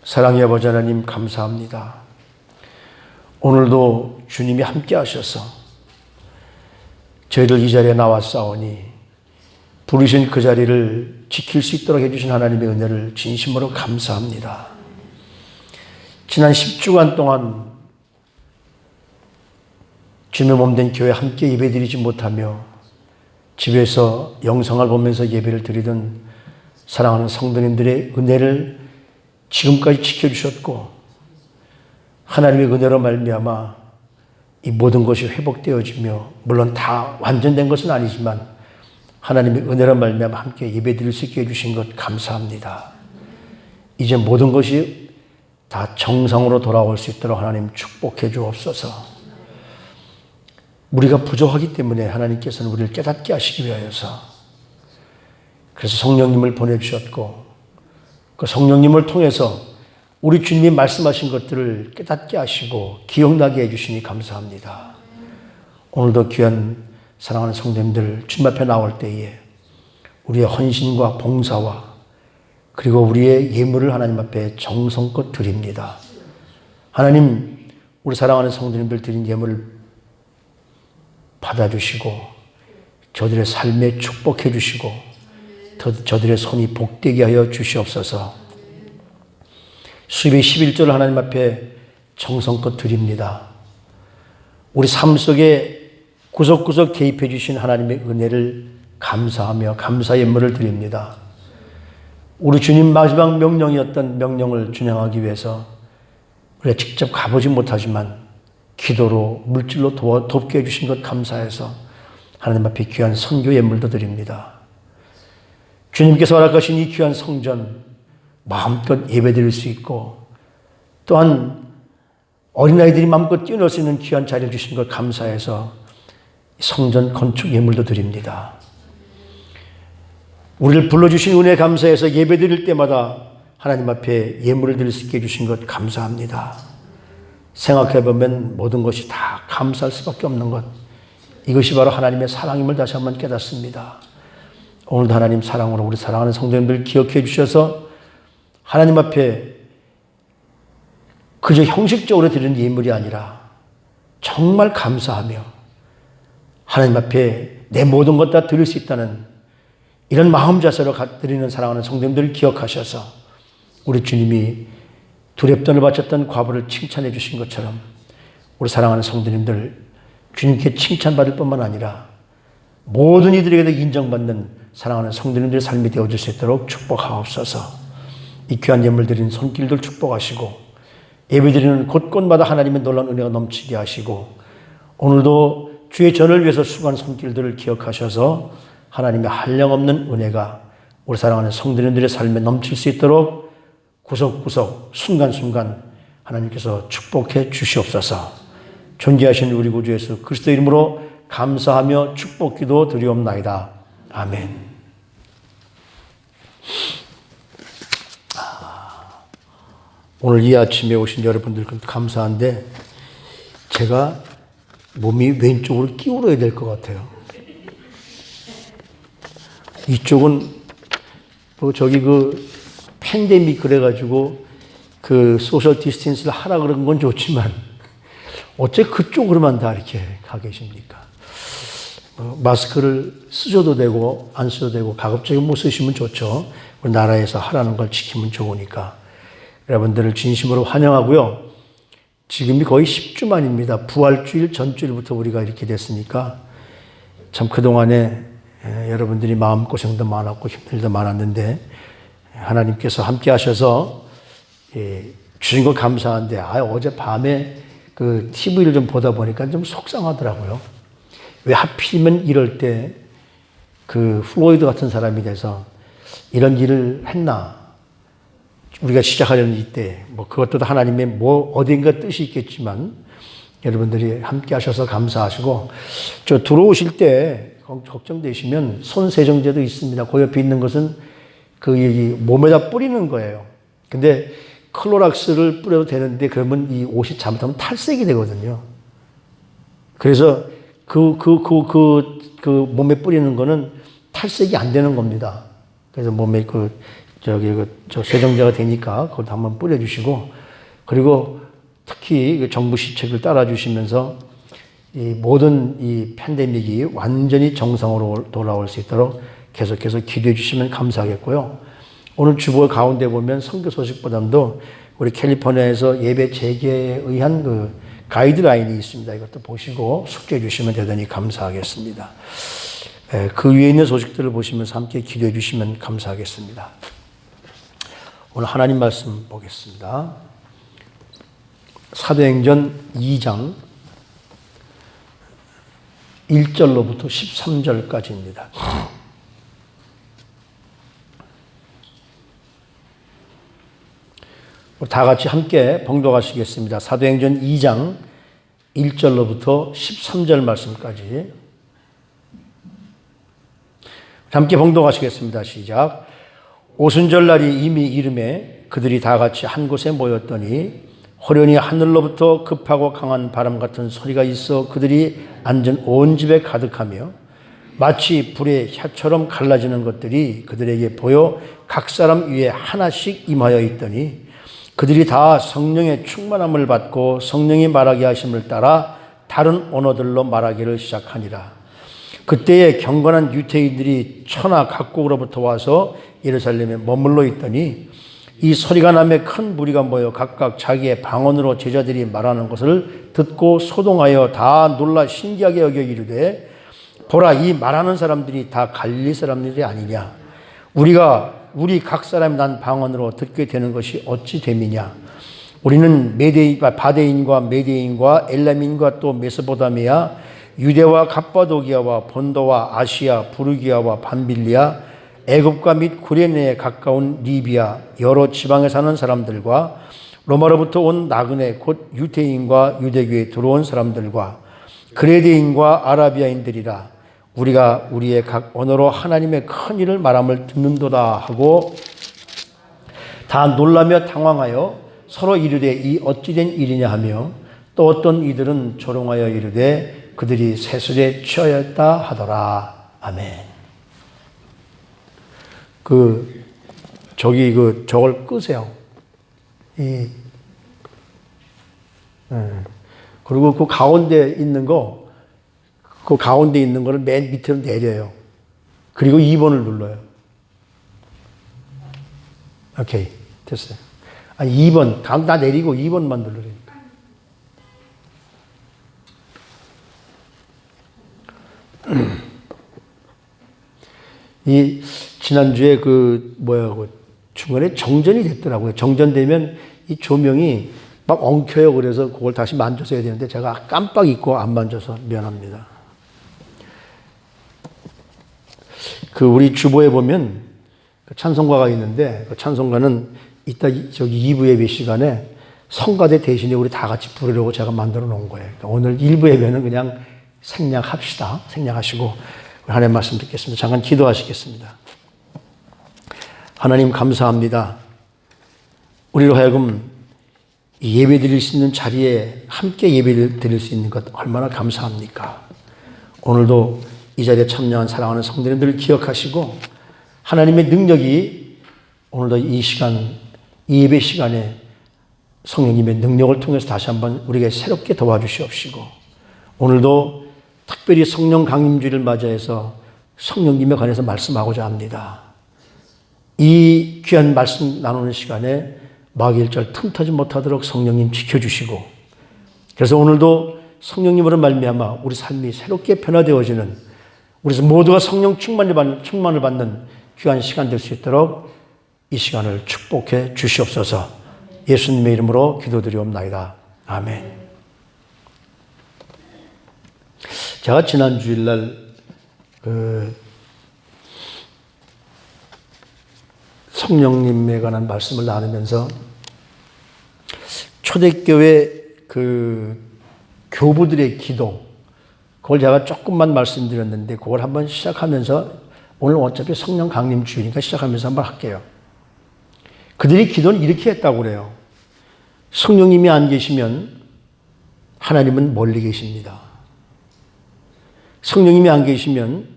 사랑의 아버지 하나님 감사합니다. 오늘도 주님이 함께 하셔서 저희를 이 자리에 나왔사오니 부르신 그 자리를 지킬 수 있도록 해주신 하나님의 은혜를 진심으로 감사합니다. 지난 10주간 동안 주님의 몸된 교회 함께 예배드리지 못하며 집에서 영상을 보면서 예배를 드리던 사랑하는 성도님들의 은혜를 지금까지 지켜주셨고 하나님의 은혜로 말미암아 이 모든 것이 회복되어지며 물론 다 완전된 것은 아니지만 하나님의 은혜로 말미암아 함께 예배드릴 수 있게 해주신 것 감사합니다. 이제 모든 것이 다 정상으로 돌아올 수 있도록 하나님 축복해 주옵소서. 우리가 부족하기 때문에 하나님께서는 우리를 깨닫게 하시기 위하여서 그래서 성령님을 보내주셨고 그 성령님을 통해서 우리 주님이 말씀하신 것들을 깨닫게 하시고 기억나게 해주시니 감사합니다. 오늘도 귀한 사랑하는 성도님들 주님 앞에 나올 때에 우리의 헌신과 봉사와 그리고 우리의 예물을 하나님 앞에 정성껏 드립니다. 하나님, 우리 사랑하는 성도님들 드린 예물을 받아주시고 저들의 삶에 축복해 주시고 저들의 손이 복되게 하여 주시옵소서. 수입의 11조를 하나님 앞에 정성껏 드립니다. 우리 삶 속에 구석구석 개입해 주신 하나님의 은혜를 감사하며 감사 예물을 드립니다. 우리 주님 마지막 명령이었던 명령을 준행하기 위해서 우리가 직접 가보지 못하지만 기도로 물질로 돕게 해주신 것 감사해서 하나님 앞에 귀한 선교 예물도 드립니다. 주님께서 허락하신 이 귀한 성전 마음껏 예배드릴 수 있고 또한 어린아이들이 마음껏 뛰어놀 수 있는 귀한 자리를 주신 것 감사해서 성전 건축 예물도 드립니다. 우리를 불러주신 은혜 감사해서 예배드릴 때마다 하나님 앞에 예물을 드릴 수 있게 해주신 것 감사합니다. 생각해보면 모든 것이 다 감사할 수밖에 없는 것, 이것이 바로 하나님의 사랑임을 다시 한번 깨닫습니다. 오늘도 하나님 사랑으로 우리 사랑하는 성도님들 기억해 주셔서 하나님 앞에 그저 형식적으로 드리는 예물이 아니라 정말 감사하며 하나님 앞에 내 모든 것 다 드릴 수 있다는 이런 마음 자세로 드리는 사랑하는 성도님들을 기억하셔서 우리 주님이 두렵돈을 바쳤던 과부를 칭찬해 주신 것처럼 우리 사랑하는 성도님들 주님께 칭찬받을 뿐만 아니라 모든 이들에게도 인정받는 사랑하는 성도님들의 삶이 되어질 수 있도록 축복하옵소서. 이 귀한 예물 드린 손길들 축복하시고 예배드리는 곳곳마다 하나님의 놀라운 은혜가 넘치게 하시고 오늘도 주의 전을 위해서 수고한 손길들을 기억하셔서 하나님의 한량없는 은혜가 우리 사랑하는 성도님들의 삶에 넘칠 수 있도록 구석구석 순간순간 하나님께서 축복해 주시옵소서. 존귀하신 우리 구주 예수 그리스도 이름으로 감사하며 축복기도 드리옵나이다. 아멘. 오늘 이 아침에 오신 여러분들 감사한데 제가 몸이 왼쪽으로 기울어야 될 것 같아요. 이쪽은 저기 팬데믹 그래가지고 소셜 디스턴스를 하라 그런 건 좋지만 어째 그쪽으로만 다 이렇게 가 계십니까? 마스크를 쓰셔도 되고 안 쓰셔도 되고 가급적이면 못 쓰시면 좋죠. 우리 나라에서 하라는 걸 지키면 좋으니까 여러분들을 진심으로 환영하고요. 지금이 거의 10주 만입니다. 부활주일 전주일부터 우리가 이렇게 됐으니까 참 그동안에 여러분들이 마음고생도 많았고 힘들도 많았는데 하나님께서 함께 하셔서 주신 거 감사한데 어제 밤에 TV를 좀 보다 보니까 좀 속상하더라고요. 왜 하필이면 이럴 때 플로이드 같은 사람이 돼서 이런 일을 했나. 우리가 시작하려는 이때 그것도 하나님의 어딘가 뜻이 있겠지만 여러분들이 함께 하셔서 감사하시고 들어오실 때 걱정되시면 손세정제도 있습니다. 그 옆에 있는 것은 몸에다 뿌리는 거예요. 근데 클로락스를 뿌려도 되는데 그러면 이 옷이 잘못하면 탈색이 되거든요. 그래서 몸에 뿌리는 거는 탈색이 안 되는 겁니다. 그래서 몸에 저 세정제가 되니까 그것도 한번 뿌려주시고, 그리고 특히 그 정부 시책을 따라주시면서 이 모든 이 팬데믹이 완전히 정상으로 돌아올 수 있도록 계속해서 기도해 주시면 감사하겠고요. 오늘 주보 가운데 보면 선교 소식보다도 우리 캘리포니아에서 예배 재개에 의한 그 가이드라인이 있습니다. 이것도 보시고 숙제해 주시면 대단히 감사하겠습니다. 그 위에 있는 소식들을 보시면서 함께 기도해 주시면 감사하겠습니다. 오늘 하나님 말씀 보겠습니다. 사도행전 2장 1절로부터 13절까지입니다. 다 같이 함께 봉독하시겠습니다. 사도행전 2장 1절로부터 13절 말씀까지 함께 봉독하시겠습니다. 시작. 오순절날이 이미 이름에 그들이 다 같이 한 곳에 모였더니 호련히 하늘로부터 급하고 강한 바람 같은 소리가 있어 그들이 앉은 온 집에 가득하며 마치 불의 혀처럼 갈라지는 것들이 그들에게 보여 각 사람 위에 하나씩 임하여 있더니 그들이 다 성령의 충만함을 받고 성령이 말하게 하심을 따라 다른 언어들로 말하기를 시작하니라. 그때에 경건한 유대인들이 천하 각국으로부터 와서 예루살렘에 머물러 있더니 이 소리가 나며 큰 무리가 모여 각각 자기의 방언으로 제자들이 말하는 것을 듣고 소동하여 다 놀라 신기하게 여겨 이르되 보라, 이 말하는 사람들이 다 갈릴리 사람들이 아니냐. 우리 각 사람이 난 방언으로 듣게 되는 것이 어찌 됨이냐. 우리는 바데인과 메데인과 엘람인과 또 메소포타미아, 유대와 갑바도기아와 본도와 아시아, 부르기아와 밤빌리아, 애굽과 및 구레네에 가까운 리비아, 여러 지방에 사는 사람들과 로마로부터 온 나그네 곧 유대인과 유대교에 들어온 사람들과 그레데인과 아라비아인들이라. 우리가 우리의 각 언어로 하나님의 큰 일을 말함을 듣는도다 하고 다 놀라며 당황하여 서로 이르되 이 어찌된 일이냐 하며 또 어떤 이들은 조롱하여 이르되 그들이 세술에 취하였다 하더라. 아멘. 저걸 끄세요. 그리고 그 가운데 있는 거를 맨 밑으로 내려요. 그리고 2번을 눌러요. 오케이. 됐어요. 아니, 2번. 다 내리고 2번만 누르라니까. 지난주에 중간에 정전이 됐더라고요. 정전되면 이 조명이 막 엉켜요. 그래서 그걸 다시 만져서 해야 되는데 제가 깜빡 잊고 안 만져서 미안합니다. 우리 주보에 보면 찬송가가 있는데 그 찬송가는 이따 저기 2부 예배 시간에 성가대 대신에 우리 다 같이 부르려고 제가 만들어 놓은 거예요. 그러니까 오늘 1부 예배는 그냥 생략합시다. 생략하시고 하나님 말씀 듣겠습니다. 잠깐 기도하시겠습니다. 하나님 감사합니다. 우리로 하여금 예배 드릴 수 있는 자리에 함께 예배를 드릴 수 있는 것 얼마나 감사합니까? 오늘도 이 자리에 참여한 사랑하는 성도님들을 기억하시고 하나님의 능력이 오늘도 이 예배 시간에 성령님의 능력을 통해서 다시 한번 우리에게 새롭게 도와주시옵시고 오늘도 특별히 성령 강림주의를 맞이해서 성령님에 관해서 말씀하고자 합니다. 이 귀한 말씀 나누는 시간에 마귀일절 틈타지 못하도록 성령님 지켜주시고 그래서 오늘도 성령님으로 말미암아 우리 삶이 새롭게 변화되어지는 우리 모두가 성령 충만을 받는 귀한 시간 될 수 있도록 이 시간을 축복해 주시옵소서. 예수님의 이름으로 기도드리옵나이다. 아멘. 제가 지난 주일날 성령님에 관한 말씀을 나누면서 초대교회 교부들의 기도 그걸 제가 조금만 말씀드렸는데 그걸 한번 시작하면서 오늘 어차피 성령 강림 주의니까 시작하면서 한번 할게요. 그들이 기도는 이렇게 했다고 그래요. 성령님이 안 계시면 하나님은 멀리 계십니다. 성령님이 안 계시면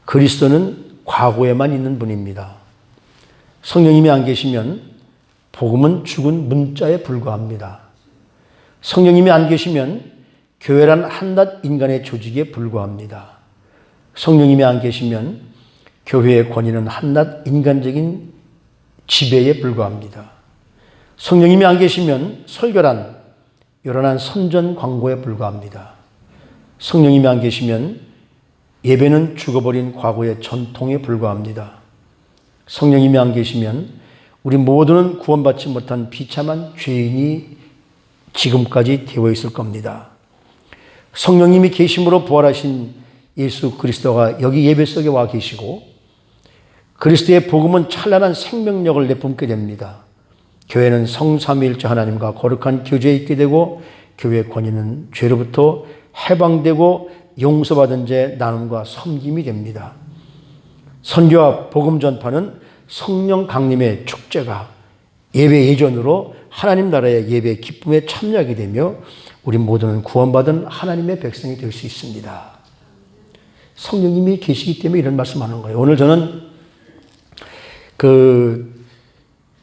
그리스도는 과거에만 있는 분입니다. 성령님이 안 계시면 복음은 죽은 문자에 불과합니다. 성령님이 안 계시면 교회란 한낱 인간의 조직에 불과합니다. 성령님이 안 계시면 교회의 권위는 한낱 인간적인 지배에 불과합니다. 성령님이 안 계시면 설교란 요란한 선전 광고에 불과합니다. 성령님이 안 계시면 예배는 죽어버린 과거의 전통에 불과합니다. 성령님이 안 계시면 우리 모두는 구원받지 못한 비참한 죄인이 지금까지 되어 있을 겁니다. 성령님이 계심으로 부활하신 예수 그리스도가 여기 예배 속에 와 계시고 그리스도의 복음은 찬란한 생명력을 내뿜게 됩니다. 교회는 성삼위일체 하나님과 거룩한 교제에 있게 되고 교회의 권위는 죄로부터 해방되고 용서받은 자 나눔과 섬김이 됩니다. 선교와 복음 전파는 성령 강림의 축제가 예배 예전으로 하나님 나라의 예배 기쁨에 참여하게 되며 우리 모두는 구원받은 하나님의 백성이 될 수 있습니다. 성령님이 계시기 때문에 이런 말씀하는 거예요. 오늘 저는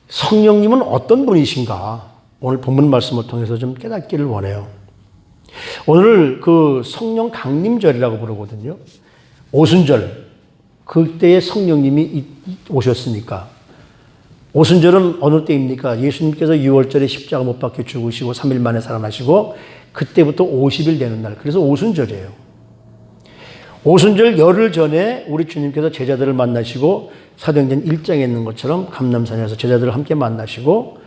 성령님은 어떤 분이신가 오늘 본문 말씀을 통해서 좀 깨닫기를 원해요. 오늘 성령 강림절이라고 부르거든요. 오순절 그때에 성령님이 오셨으니까 오순절은 어느 때입니까? 예수님께서 6월절에 십자가 못 박혀 죽으시고 3일 만에 살아나시고 그때부터 50일 되는 날. 그래서 오순절이에요. 오순절 열흘 전에 우리 주님께서 제자들을 만나시고 사도행전 1장에 있는 것처럼 감람산에서 제자들을 함께 만나시고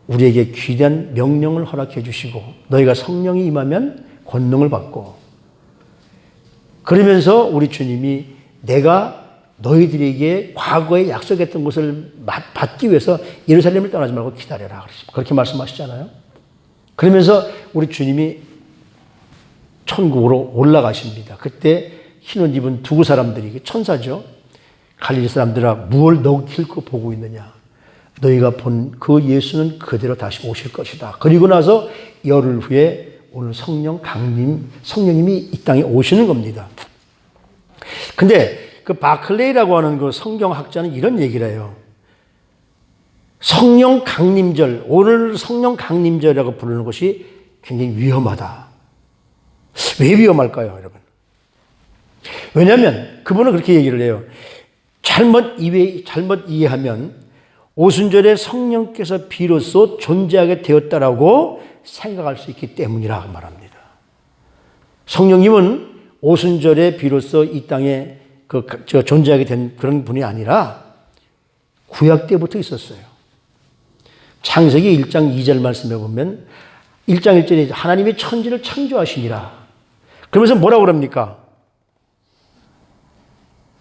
우리에게 귀한 명령을 허락해 주시고 너희가 성령이 임하면 권능을 받고 그러면서 우리 주님이 내가 너희들에게 과거에 약속했던 것을 받기 위해서 예루살렘을 떠나지 말고 기다려라. 그렇게 말씀하시잖아요. 그러면서 우리 주님이 천국으로 올라가십니다. 그때 흰옷 입은 두 사람들이 천사죠. 갈릴리 사람들아 무엇을 너길고 보고 있느냐. 너희가 본 그 예수는 그대로 다시 오실 것이다. 그리고 나서 열흘 후에 오늘 성령님이 이 땅에 오시는 겁니다. 근데 바클레이라고 하는 그 성경학자는 이런 얘기를 해요. 성령 강림절, 오늘 성령 강림절이라고 부르는 것이 굉장히 위험하다. 왜 위험할까요, 여러분? 왜냐하면 그분은 그렇게 얘기를 해요. 잘못 이해하면 오순절에 성령께서 비로소 존재하게 되었다라고 생각할 수 있기 때문이라고 말합니다. 성령님은 오순절에 비로소 이 땅에 존재하게 된 그런 분이 아니라 구약 때부터 있었어요. 창세기 1장 2절 말씀에 보면 1장 1절에 하나님이 천지를 창조하시니라. 그러면서 뭐라고 그럽니까?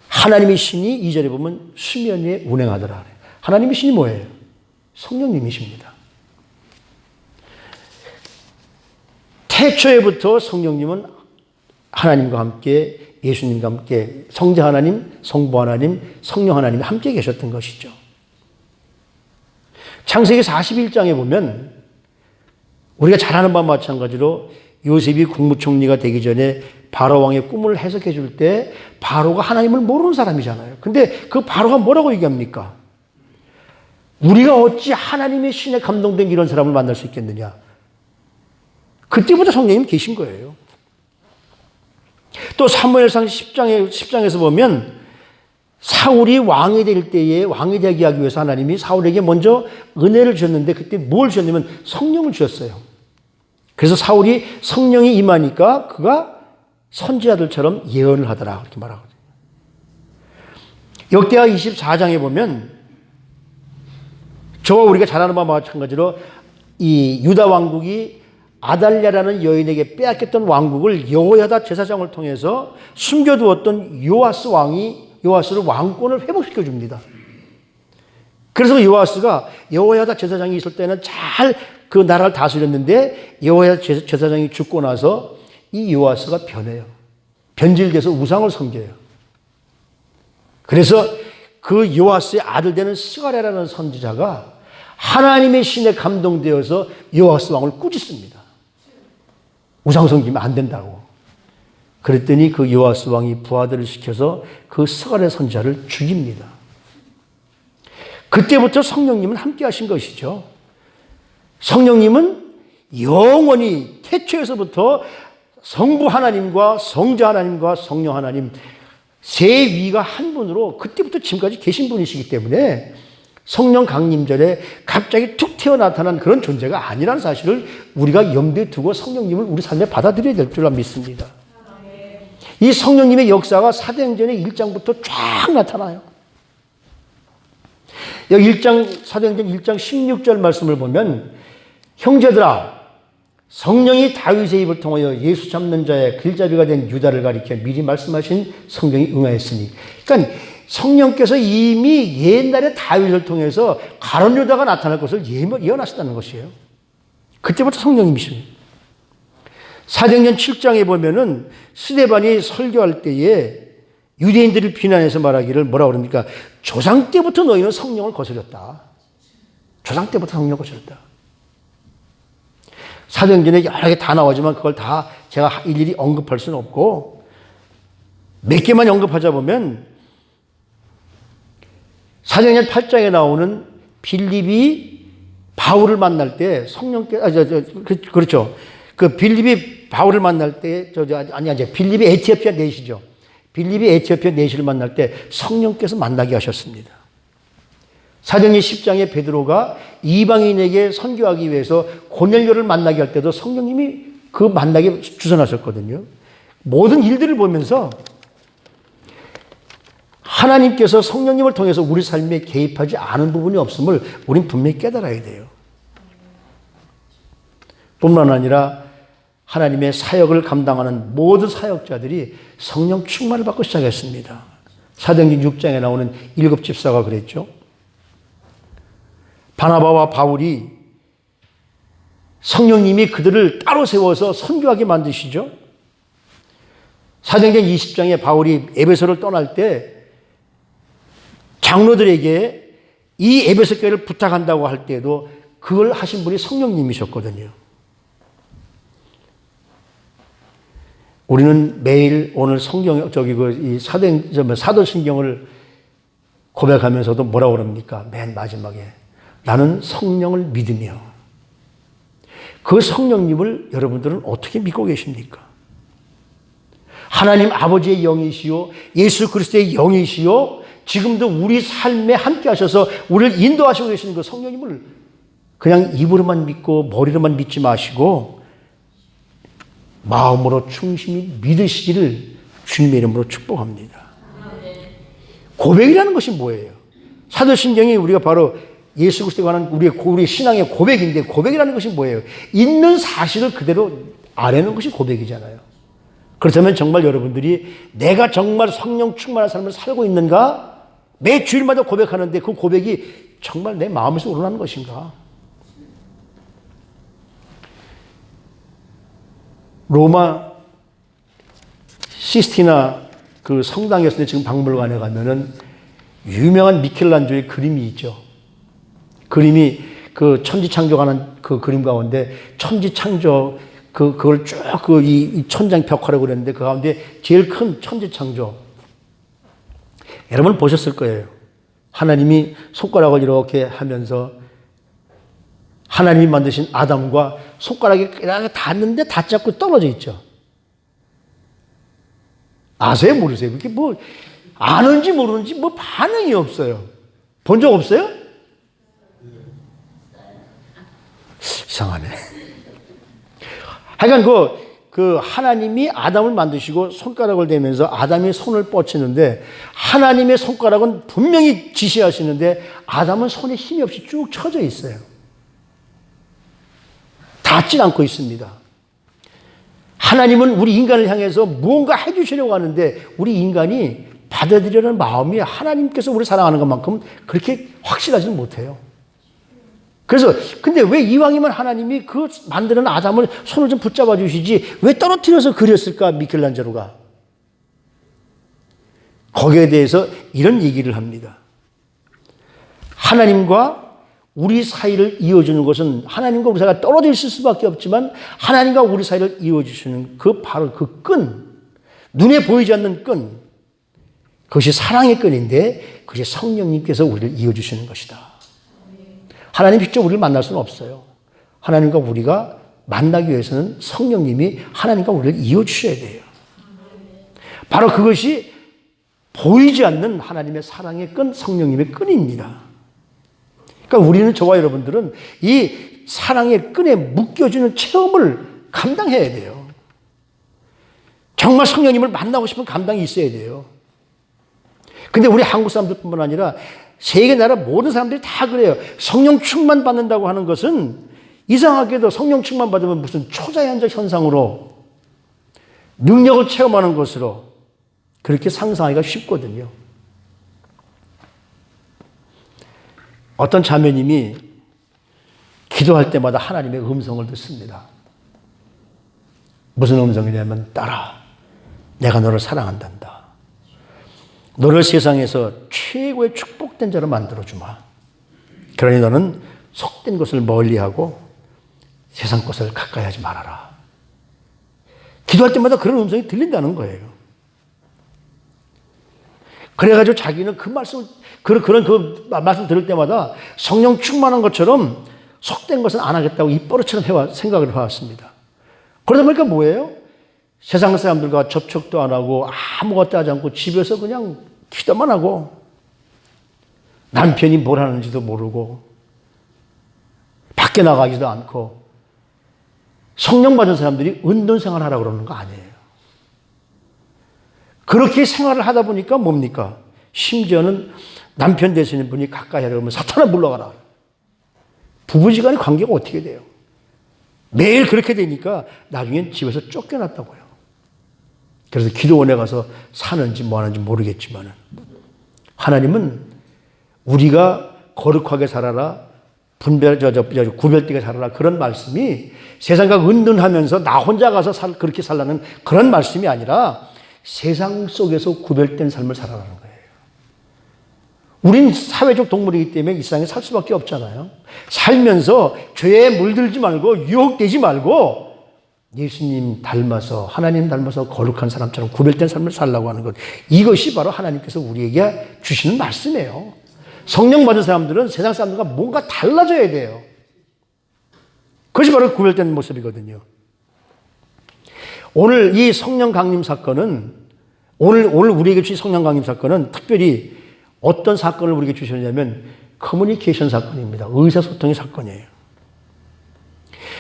하나님의 신이 2절에 보면 수면 위에 운행하더라. 하나님의 신이 뭐예요? 성령님이십니다. 태초에부터 성령님은 하나님과 함께 예수님과 함께 성자 하나님, 성부 하나님, 성령 하나님이 함께 계셨던 것이죠. 창세기 41장에 보면 우리가 잘 아는 바와 마찬가지로 요셉이 국무총리가 되기 전에 바로 왕의 꿈을 해석해 줄 때 바로가 하나님을 모르는 사람이잖아요. 근데 그 바로가 뭐라고 얘기합니까? 우리가 어찌 하나님의 신에 감동된 이런 사람을 만날 수 있겠느냐. 그때부터 성령님 계신 거예요. 또 사무엘상 10장에서 보면 사울이 왕이 될 때에 왕이 되게 하기 위해서 하나님이 사울에게 먼저 은혜를 주셨는데 그때 뭘 주셨냐면 성령을 주셨어요. 그래서 사울이 성령이 임하니까 그가 선지자들처럼 예언을 하더라 그렇게 말하거든요. 역대하 24장에 보면 저와 우리가 잘 아는 바와 마찬가지로 이 유다 왕국이 아달랴라는 여인에게 빼앗겼던 왕국을 여호야다 제사장을 통해서 숨겨두었던 요아스를 왕권을 회복시켜 줍니다. 그래서 요아스가 여호야다 제사장이 있을 때는 잘 그 나라를 다스렸는데 여호야다 제사장이 죽고 나서 이 요아스가 변해요. 변질돼서 우상을 섬겨요. 그래서 그 요아스의 아들 되는 스가랴라는 선지자가 하나님의 신에 감동되어서 요아스 왕을 꾸짖습니다. 우상 섬기면 안 된다고. 그랬더니 그 요아스 왕이 부하들을 시켜서 그 스가랴 선지자를 죽입니다. 그때부터 성령님은 함께 하신 것이죠. 성령님은 영원히 태초에서부터 성부 하나님과 성자 하나님과 성령 하나님 세 위가 한 분으로 그때부터 지금까지 계신 분이시기 때문에 성령 강림절에 갑자기 툭 튀어 나타난 그런 존재가 아니라는 사실을 우리가 염두에 두고 성령님을 우리 삶에 받아들여야 될 줄 믿습니다. 이 성령님의 역사가 사도행전의 1장부터 쫙 나타나요. 여기 사도행전 1장 16절 말씀을 보면 형제들아 성령이 다윗의 입을 통하여 예수 잡는 자의 길잡이가 된 유다를 가리켜 미리 말씀하신 성경이 응하였으니, 그러니까 성령께서 이미 옛날에 다윗을 통해서 가룟 유다가 나타날 것을 예언하셨다는 것이에요. 그때부터 성령님이십니다. 사도행전 7장에 보면은 스데반이 설교할 때에 유대인들을 비난해서 말하기를 뭐라고 그럽니까? 조상 때부터 너희는 성령을 거스렸다. 조상 때부터 성령을 거스렸다. 사도행전에 여러 개 다 나오지만 그걸 다 제가 일일이 언급할 수는 없고 몇 개만 언급하자 보면 사도행전 8장에 나오는 빌립이 바울을 만날 때 그렇죠. 그 빌립이 바울을 만날 때 빌립이 에티오피아 내시죠. 빌립이 에티오피아 내시를 만날 때 성령께서 만나게 하셨습니다. 사도행전 10장에 베드로가 이방인에게 선교하기 위해서 고넬료를 만나게 할 때도 성령님이 그 만나게 주선하셨거든요. 모든 일들을 보면서 하나님께서 성령님을 통해서 우리 삶에 개입하지 않은 부분이 없음을 우린 분명히 깨달아야 돼요. 뿐만 아니라 하나님의 사역을 감당하는 모든 사역자들이 성령 충만을 받고 시작했습니다. 사도행전 6장에 나오는 7 집사가 그랬죠. 바나바와 바울이 성령님이 그들을 따로 세워서 선교하게 만드시죠. 사도행전 20장에 바울이 에베소를 떠날 때 장로들에게 이 에베소 교회를 부탁한다고 할 때도 그걸 하신 분이 성령님이셨거든요. 우리는 매일 오늘 사도신경을 고백하면서도 뭐라고 그럽니까? 맨 마지막에 나는 성령을 믿으며, 그 성령님을 여러분들은 어떻게 믿고 계십니까? 하나님 아버지의 영이시요 예수 그리스도의 영이시요 지금도 우리 삶에 함께 하셔서 우리를 인도하시고 계시는 그 성령님을 그냥 입으로만 믿고 머리로만 믿지 마시고 마음으로 충실히 믿으시기를 주님의 이름으로 축복합니다. 고백이라는 것이 뭐예요? 사도신경이 우리가 바로 예수 그리스도에 관한 우리 신앙의 고백인데, 고백이라는 것이 뭐예요? 있는 사실을 그대로 아뢰는 것이 고백이잖아요. 그렇다면 정말 여러분들이 내가 정말 성령 충만한 삶을 살고 있는가? 매 주일마다 고백하는데 그 고백이 정말 내 마음에서 우러나는 것인가? 로마 시스티나 그 성당에서 지금 박물관에 가면은 유명한 미켈란조의 그림이 있죠. 그림이 그 천지창조하는 그 그림 가운데 천지창조 그걸 쭉 이 천장 벽화라고 그랬는데 그 가운데 제일 큰 천지창조. 여러분 보셨을 거예요. 하나님이 손가락을 이렇게 하면서 하나님이 만드신 아담과 손가락이 닿는데 닿지 않고 떨어져 있죠. 아세요? 모르세요? 그게 뭐 아는지 모르는지 뭐 반응이 없어요. 본 적 없어요? 이상하네. 하여간 그 하나님이 아담을 만드시고 손가락을 대면서 아담이 손을 뻗치는데 하나님의 손가락은 분명히 지시하시는데 아담은 손에 힘이 없이 쭉 쳐져 있어요. 닿지 않고 있습니다. 하나님은 우리 인간을 향해서 무언가 해주시려고 하는데 우리 인간이 받아들이려는 마음이 하나님께서 우리를 사랑하는 것만큼 그렇게 확실하지는 못해요. 그래서 근데 왜 이왕이면 하나님이 그 만드는 아담을 손을 좀 붙잡아 주시지 왜 떨어뜨려서 그렸을까? 미켈란젤로가 거기에 대해서 이런 얘기를 합니다. 하나님과 우리 사이를 이어주는 것은 하나님과 우리 사이가 떨어져 있을 수밖에 없지만 하나님과 우리 사이를 이어주시는 그 바로 그 끈, 눈에 보이지 않는 끈, 그것이 사랑의 끈인데 그것이 성령님께서 우리를 이어주시는 것이다. 하나님 직접 우리를 만날 수는 없어요. 하나님과 우리가 만나기 위해서는 성령님이 하나님과 우리를 이어주셔야 돼요. 바로 그것이 보이지 않는 하나님의 사랑의 끈, 성령님의 끈입니다. 그러니까 우리는, 저와 여러분들은 이 사랑의 끈에 묶여주는 체험을 감당해야 돼요. 정말 성령님을 만나고 싶은 감당이 있어야 돼요. 근데 우리 한국 사람들뿐만 아니라 세계 나라 모든 사람들이 다 그래요. 성령 충만 받는다고 하는 것은 이상하게도 성령 충만 받으면 무슨 초자연적 현상으로 능력을 체험하는 것으로 그렇게 상상하기가 쉽거든요. 어떤 자매님이 기도할 때마다 하나님의 음성을 듣습니다. 무슨 음성이냐면, 딸아, 내가 너를 사랑한단다. 너를 세상에서 최고의 축복된 자로 만들어주마. 그러니 너는 속된 것을 멀리하고 세상 것을 가까이 하지 말아라. 기도할 때마다 그런 음성이 들린다는 거예요. 그래가지고 자기는 그 말씀, 그런 말씀 들을 때마다 성령 충만한 것처럼 속된 것은 안 하겠다고 입버릇처럼 생각을 해왔습니다. 그러다 보니까 뭐예요? 세상 사람들과 접촉도 안 하고 아무것도 하지 않고 집에서 그냥 기도만 하고 남편이 뭘 하는지도 모르고 밖에 나가지도 않고 성령 받은 사람들이 은둔생활 하라고 그러는 거 아니에요. 그렇게 생활을 하다 보니까 뭡니까? 심지어는 남편 되시는 분이 가까이 하려고 하면 사탄아 물러가라. 부부지간의 관계가 어떻게 돼요? 매일 그렇게 되니까 나중엔 집에서 쫓겨났다고요. 그래서 기도원에 가서 사는지 뭐 하는지 모르겠지만 하나님은 우리가 거룩하게 살아라, 구별되게 살아라, 그런 말씀이 세상과 은둔하면서 나 혼자 가서 그렇게 살라는 그런 말씀이 아니라 세상 속에서 구별된 삶을 살아가는 거예요. 우린 사회적 동물이기 때문에 이 세상에 살 수밖에 없잖아요. 살면서 죄에 물들지 말고 유혹되지 말고 예수님 닮아서, 하나님 닮아서 거룩한 사람처럼 구별된 삶을 살라고 하는 것, 이것이 바로 하나님께서 우리에게 주시는 말씀이에요. 성령 받은 사람들은 세상 사람들과 뭔가 달라져야 돼요. 그것이 바로 구별된 모습이거든요. 오늘 이 성령 강림 사건은, 오늘 우리에게 주신 성령 강림 사건은 특별히 어떤 사건을 우리에게 주셨냐면 커뮤니케이션 사건입니다. 의사소통의 사건이에요.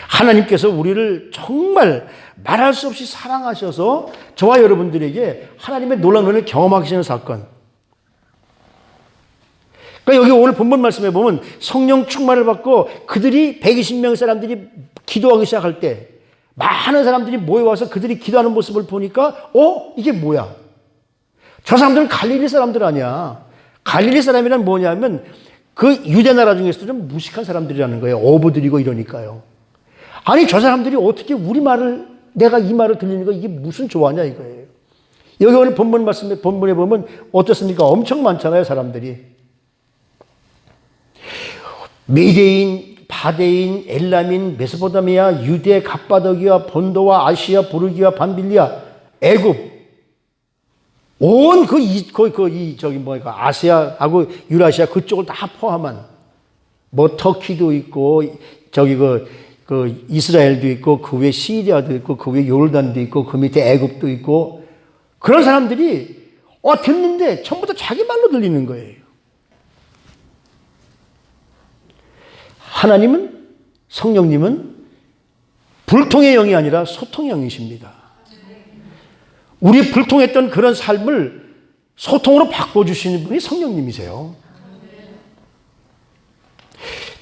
하나님께서 우리를 정말 말할 수 없이 사랑하셔서 저와 여러분들에게 하나님의 놀라운 은혜를 경험하게 하시는 사건. 그러니까 여기 오늘 본문 말씀에 보면 성령 충만을 받고 그들이 120명 사람들이 기도하기 시작할 때 많은 사람들이 모여와서 그들이 기도하는 모습을 보니까 이게 뭐야? 저 사람들은 갈릴리 사람들 아니야. 갈릴리 사람이란 뭐냐면 그 유대 나라 중에서도 좀 무식한 사람들이라는 거예요. 어부들이고 이러니까요. 아니 저 사람들이 어떻게 우리 말을, 내가 이 말을 들리니까 이게 무슨 좋아하냐 이거예요. 여기 오늘 본문에 보면 어떻습니까? 엄청 많잖아요, 사람들이. 메데인, 바데인, 엘람인, 메소포타미아, 유대, 갑바도기아, 본도와 아시아, 부르기아, 밤빌리아, 애굽, 온 아시아하고 유라시아 그쪽을 다 포함한, 뭐 터키도 있고 그 이스라엘도 있고 그 위에 시리아도 있고 그 위에 요르단도 있고 그 밑에 애굽도 있고, 그런 사람들이 듣는데 전부 다 자기 말로 들리는 거예요. 하나님은, 성령님은 불통의 영이 아니라 소통의 영이십니다. 우리 불통했던 그런 삶을 소통으로 바꿔주시는 분이 성령님이세요.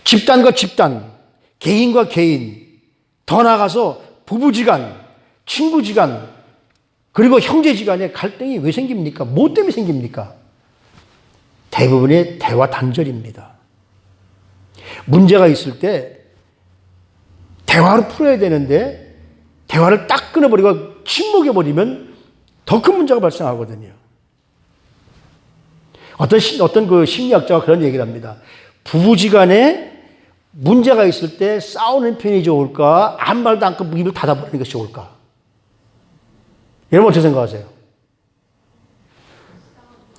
집단과 집단, 개인과 개인, 더 나아가서 부부지간, 친구지간, 그리고 형제지간에 갈등이 왜 생깁니까? 뭐 때문에 생깁니까? 대부분의 대화 단절입니다. 문제가 있을 때 대화로 풀어야 되는데 대화를 딱 끊어버리고 침묵해버리면 더 큰 문제가 발생하거든요. 어떤 그 심리학자가 그런 얘기를 합니다. 부부지간에 문제가 있을 때 싸우는 편이 좋을까? 아무 말도 않고 입을 닫아버리는 것이 좋을까? 여러분 어떻게 생각하세요?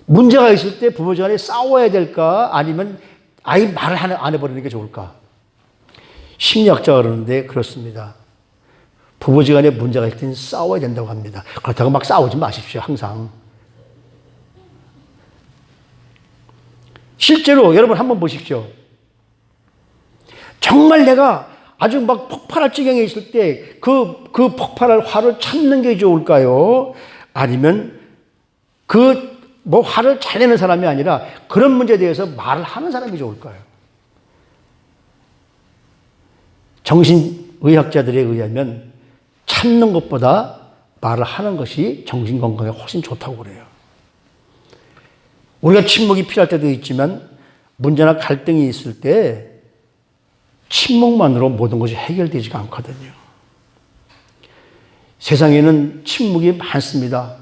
문제가 있을 때 부부지간에 싸워야 될까? 아니면 아예 말을 안 해버리는 게 좋을까? 심리학자가 그러는데 그렇습니다. 부부지간에 문제가 있을 때는 싸워야 된다고 합니다. 그렇다고 막 싸우지 마십시오. 항상. 실제로 여러분 한번 보십시오. 정말 내가 아주 막 폭발할 지경에 있을 때 그 폭발할 화를 참는 게 좋을까요? 아니면 화를 잘 내는 사람이 아니라 그런 문제에 대해서 말을 하는 사람이 좋을까요? 정신의학자들에 의하면 참는 것보다 말을 하는 것이 정신건강에 훨씬 좋다고 그래요. 우리가 침묵이 필요할 때도 있지만 문제나 갈등이 있을 때 침묵만으로 모든 것이 해결되지가 않거든요. 세상에는 침묵이 많습니다.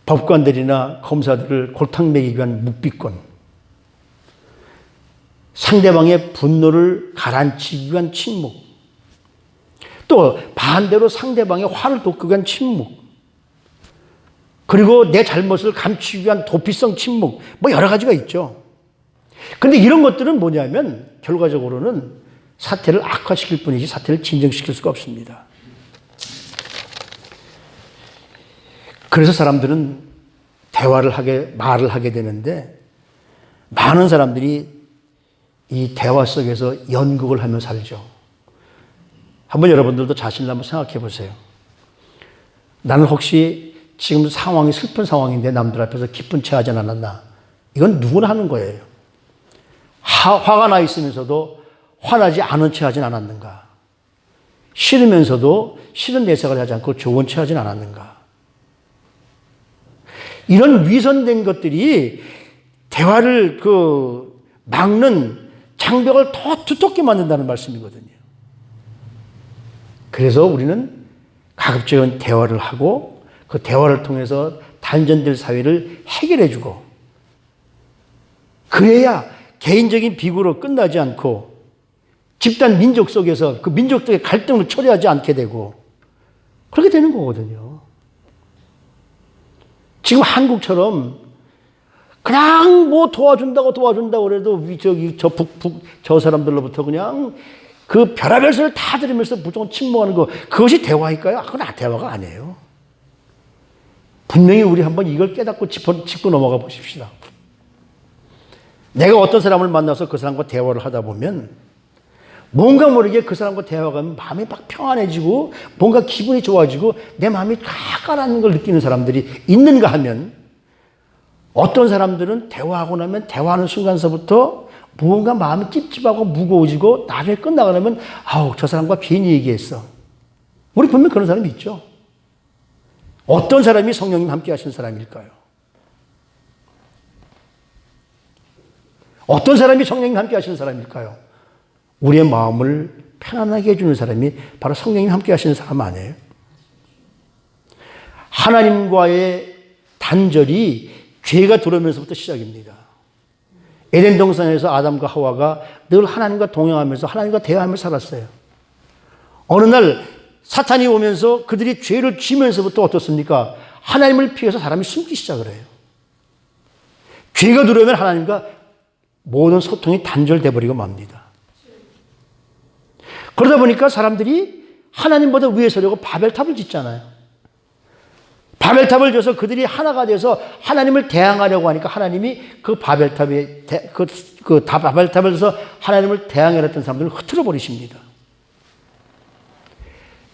법관들이나 검사들을 골탕 먹이기 위한 묵비권, 상대방의 분노를 가라앉히기 위한 침묵, 또 반대로 상대방의 화를 돋기 위한 침묵, 그리고 내 잘못을 감추기 위한 도피성 침묵, 여러 가지가 있죠. 근데 이런 것들은 뭐냐면 결과적으로는 사태를 악화시킬 뿐이지 사태를 진정시킬 수가 없습니다. 그래서 사람들은 말을 하게 되는데 많은 사람들이 이 대화 속에서 연극을 하며 살죠. 한번 여러분들도 자신을 한번 생각해 보세요. 나는 혹시 지금 상황이 슬픈 상황인데 남들 앞에서 기쁜 체 하지 않았나? 이건 누구나 하는 거예요. 화가 나 있으면서도 화나지 않은 체 하진 않았는가? 싫으면서도 싫은 내색을 하지 않고 좋은 체 하진 않았는가? 이런 위선된 것들이 대화를 막는 장벽을 더 두텁게 만든다는 말씀이거든요. 그래서 우리는 가급적인 대화를 하고 그 대화를 통해서 단전될 사회를 해결해주고 그래야 개인적인 비구로 끝나지 않고 집단 민족 속에서 그 민족들의 갈등을 초래하지 않게 되고 그렇게 되는 거거든요. 지금 한국처럼 그냥 도와준다고 그래도 저 사람들로부터 그냥 그 별의별 소리를 다 들으면서 무조건 침묵하는 거, 그것이 대화일까요? 그건 대화가 아니에요. 분명히 우리 한번 이걸 깨닫고 짚고 넘어가 보십시다. 내가 어떤 사람을 만나서 그 사람과 대화를 하다 보면 뭔가 모르게 그 사람과 대화가 하면 마음이 막 평안해지고 뭔가 기분이 좋아지고 내 마음이 쫙 가라앉는 걸 느끼는 사람들이 있는가 하면 어떤 사람들은 대화하고 나면 대화하는 순간서부터 무언가 마음이 찝찝하고 무거워지고 나중에 끝나고 나면 저 사람과 괜히 얘기했어. 우리 분명 그런 사람이 있죠. 어떤 사람이 성령님 함께 하시는 사람일까요? 어떤 사람이 성령님 함께 하시는 사람일까요? 우리의 마음을 편안하게 해주는 사람이 바로 성령님 함께 하시는 사람 아니에요? 하나님과의 단절이 죄가 들어오면서부터 시작입니다. 에덴 동산에서 아담과 하와가 늘 하나님과 동행하면서 하나님과 대화하며 살았어요. 어느 날 사탄이 오면서 그들이 죄를 지면서부터 어떻습니까? 하나님을 피해서 사람이 숨기 시작을 해요. 죄가 들어오면 하나님과 모든 소통이 단절돼 버리고 맙니다. 그러다 보니까 사람들이 하나님보다 위에 서려고 바벨탑을 짓잖아요. 바벨탑을 져서 그들이 하나가 돼서 하나님을 대항하려고 하니까 하나님이 그 바벨탑에 바벨탑을 져서 하나님을 대항하려 했던 사람들을 흐트러 버리십니다.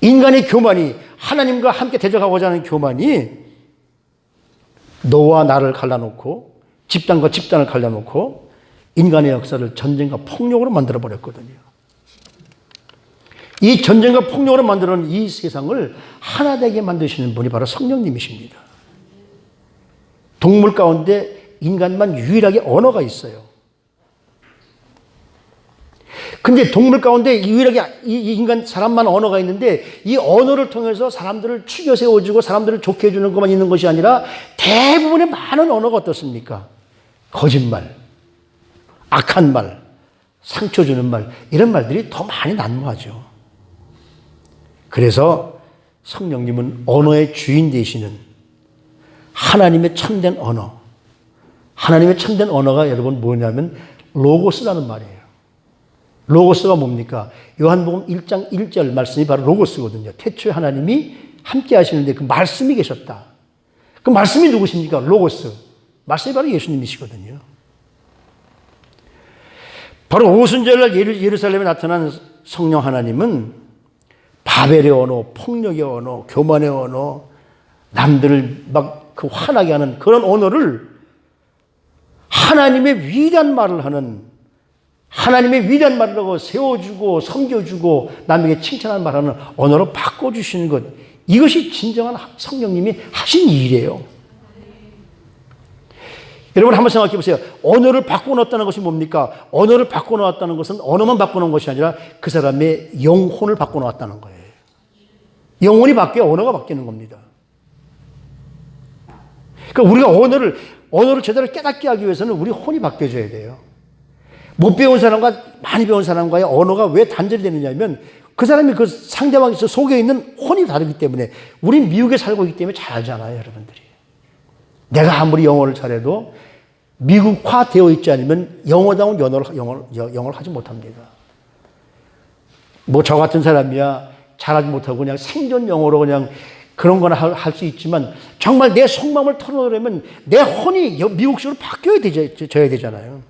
인간의 교만이, 하나님과 함께 대적하고자 하는 교만이 너와 나를 갈라놓고 집단과 집단을 갈라놓고 인간의 역사를 전쟁과 폭력으로 만들어 버렸거든요. 이 전쟁과 폭력으로 만들어놓은 이 세상을 하나 되게 만드시는 분이 바로 성령님이십니다. 동물 가운데 인간만 유일하게 언어가 있어요. 근데 동물 가운데 유일하게 이 인간, 사람만 언어가 있는데 이 언어를 통해서 사람들을 추겨 세워주고 사람들을 좋게 해주는 것만 있는 것이 아니라 대부분의 많은 언어가 어떻습니까? 거짓말, 악한 말, 상처 주는 말, 이런 말들이 더 많이 난무하죠. 그래서 성령님은 언어의 주인 되시는 하나님의 참된 언어, 하나님의 참된 언어가 여러분 뭐냐면 로고스라는 말이에요. 로고스가 뭡니까? 요한복음 1장 1절 말씀이 바로 로고스거든요. 태초에 하나님이 함께 하시는데 그 말씀이 계셨다. 그 말씀이 누구십니까? 로고스. 말씀이 바로 예수님이시거든요. 바로 오순절날 예루살렘에 나타난 성령 하나님은 바벨의 언어, 폭력의 언어, 교만의 언어, 남들을 막 그 화나게 하는 그런 언어를 하나님의 위대한 말을 하는, 하나님의 위대한 말을 하고 세워주고 섬겨주고 남에게 칭찬하는 말하는 언어로 바꿔주시는 것, 이것이 진정한 성령님이 하신 일이에요. 여러분 한번 생각해 보세요. 언어를 바꿔놓았다는 것이 뭡니까? 언어를 바꿔놓았다는 것은 언어만 바꿔놓은 것이 아니라 그 사람의 영혼을 바꿔놓았다는 거예요. 영혼이 바뀌어 언어가 바뀌는 겁니다. 그러니까 우리가 언어를 제대로 깨닫게 하기 위해서는 우리 혼이 바뀌어져야 돼요. 못 배운 사람과 많이 배운 사람과의 언어가 왜 단절이 되느냐면 그 사람이 그 상대방 속에 있는 혼이 다르기 때문에. 우린 미국에 살고 있기 때문에 잘 알잖아요, 여러분들이. 내가 아무리 영어를 잘해도 미국화되어 있지 않으면 영어다운 영어를 하지 못합니다. 뭐 저 같은 사람이야 잘하지 못하고 그냥 생존 영어로 그냥 그런 거나 할 수 있지만 정말 내 속마음을 털어내려면 내 혼이 미국식으로 바뀌어야 되잖아요.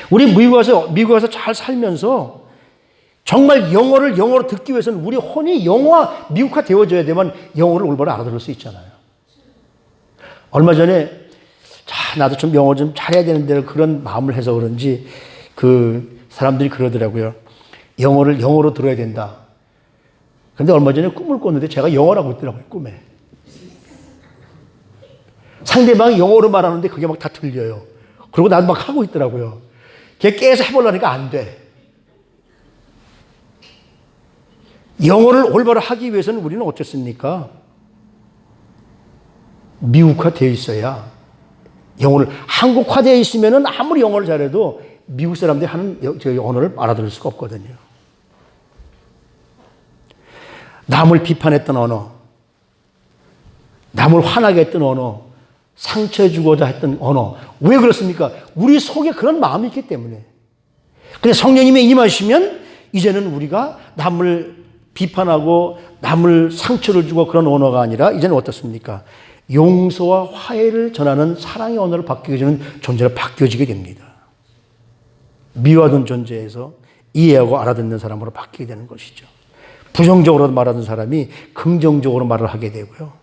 우리 미국에 와서 잘 살면서 정말 영어로 듣기 위해서는 우리 혼이 미국화 되어져야 되면 영어를 올바로 알아들을 수 있잖아요. 얼마 전에 나도 좀 영어 좀 잘해야 되는데 그런 마음을 해서 그런지 그 사람들이 그러더라고요. 영어를 영어로 들어야 된다. 근데 얼마 전에 꿈을 꿨는데 제가 영어라고 있더라고요, 꿈에. 상대방이 영어로 말하는데 그게 막 다 들려요. 그리고 나도 막 하고 있더라고요. 걔 깨서 해보려니까 안 돼. 영어를 올바로 하기 위해서는 우리는 어떻습니까? 미국화되어 있어야, 영어를 한국화되어 있으면은 아무리 영어를 잘해도 미국 사람들이 하는 언어를 알아들을 수가 없거든요. 남을 비판했던 언어, 남을 화나게 했던 언어, 상처주고자 했던 언어. 왜 그렇습니까? 우리 속에 그런 마음이 있기 때문에. 근데 성령님이 임하시면 이제는 우리가 남을 비판하고 남을 상처를 주고 그런 언어가 아니라 이제는 어떻습니까? 용서와 화해를 전하는 사랑의 언어를 바뀌어지는 존재로 바뀌어지게 됩니다. 미워하던 존재에서 이해하고 알아듣는 사람으로 바뀌게 되는 것이죠. 부정적으로 말하던 사람이 긍정적으로 말을 하게 되고요.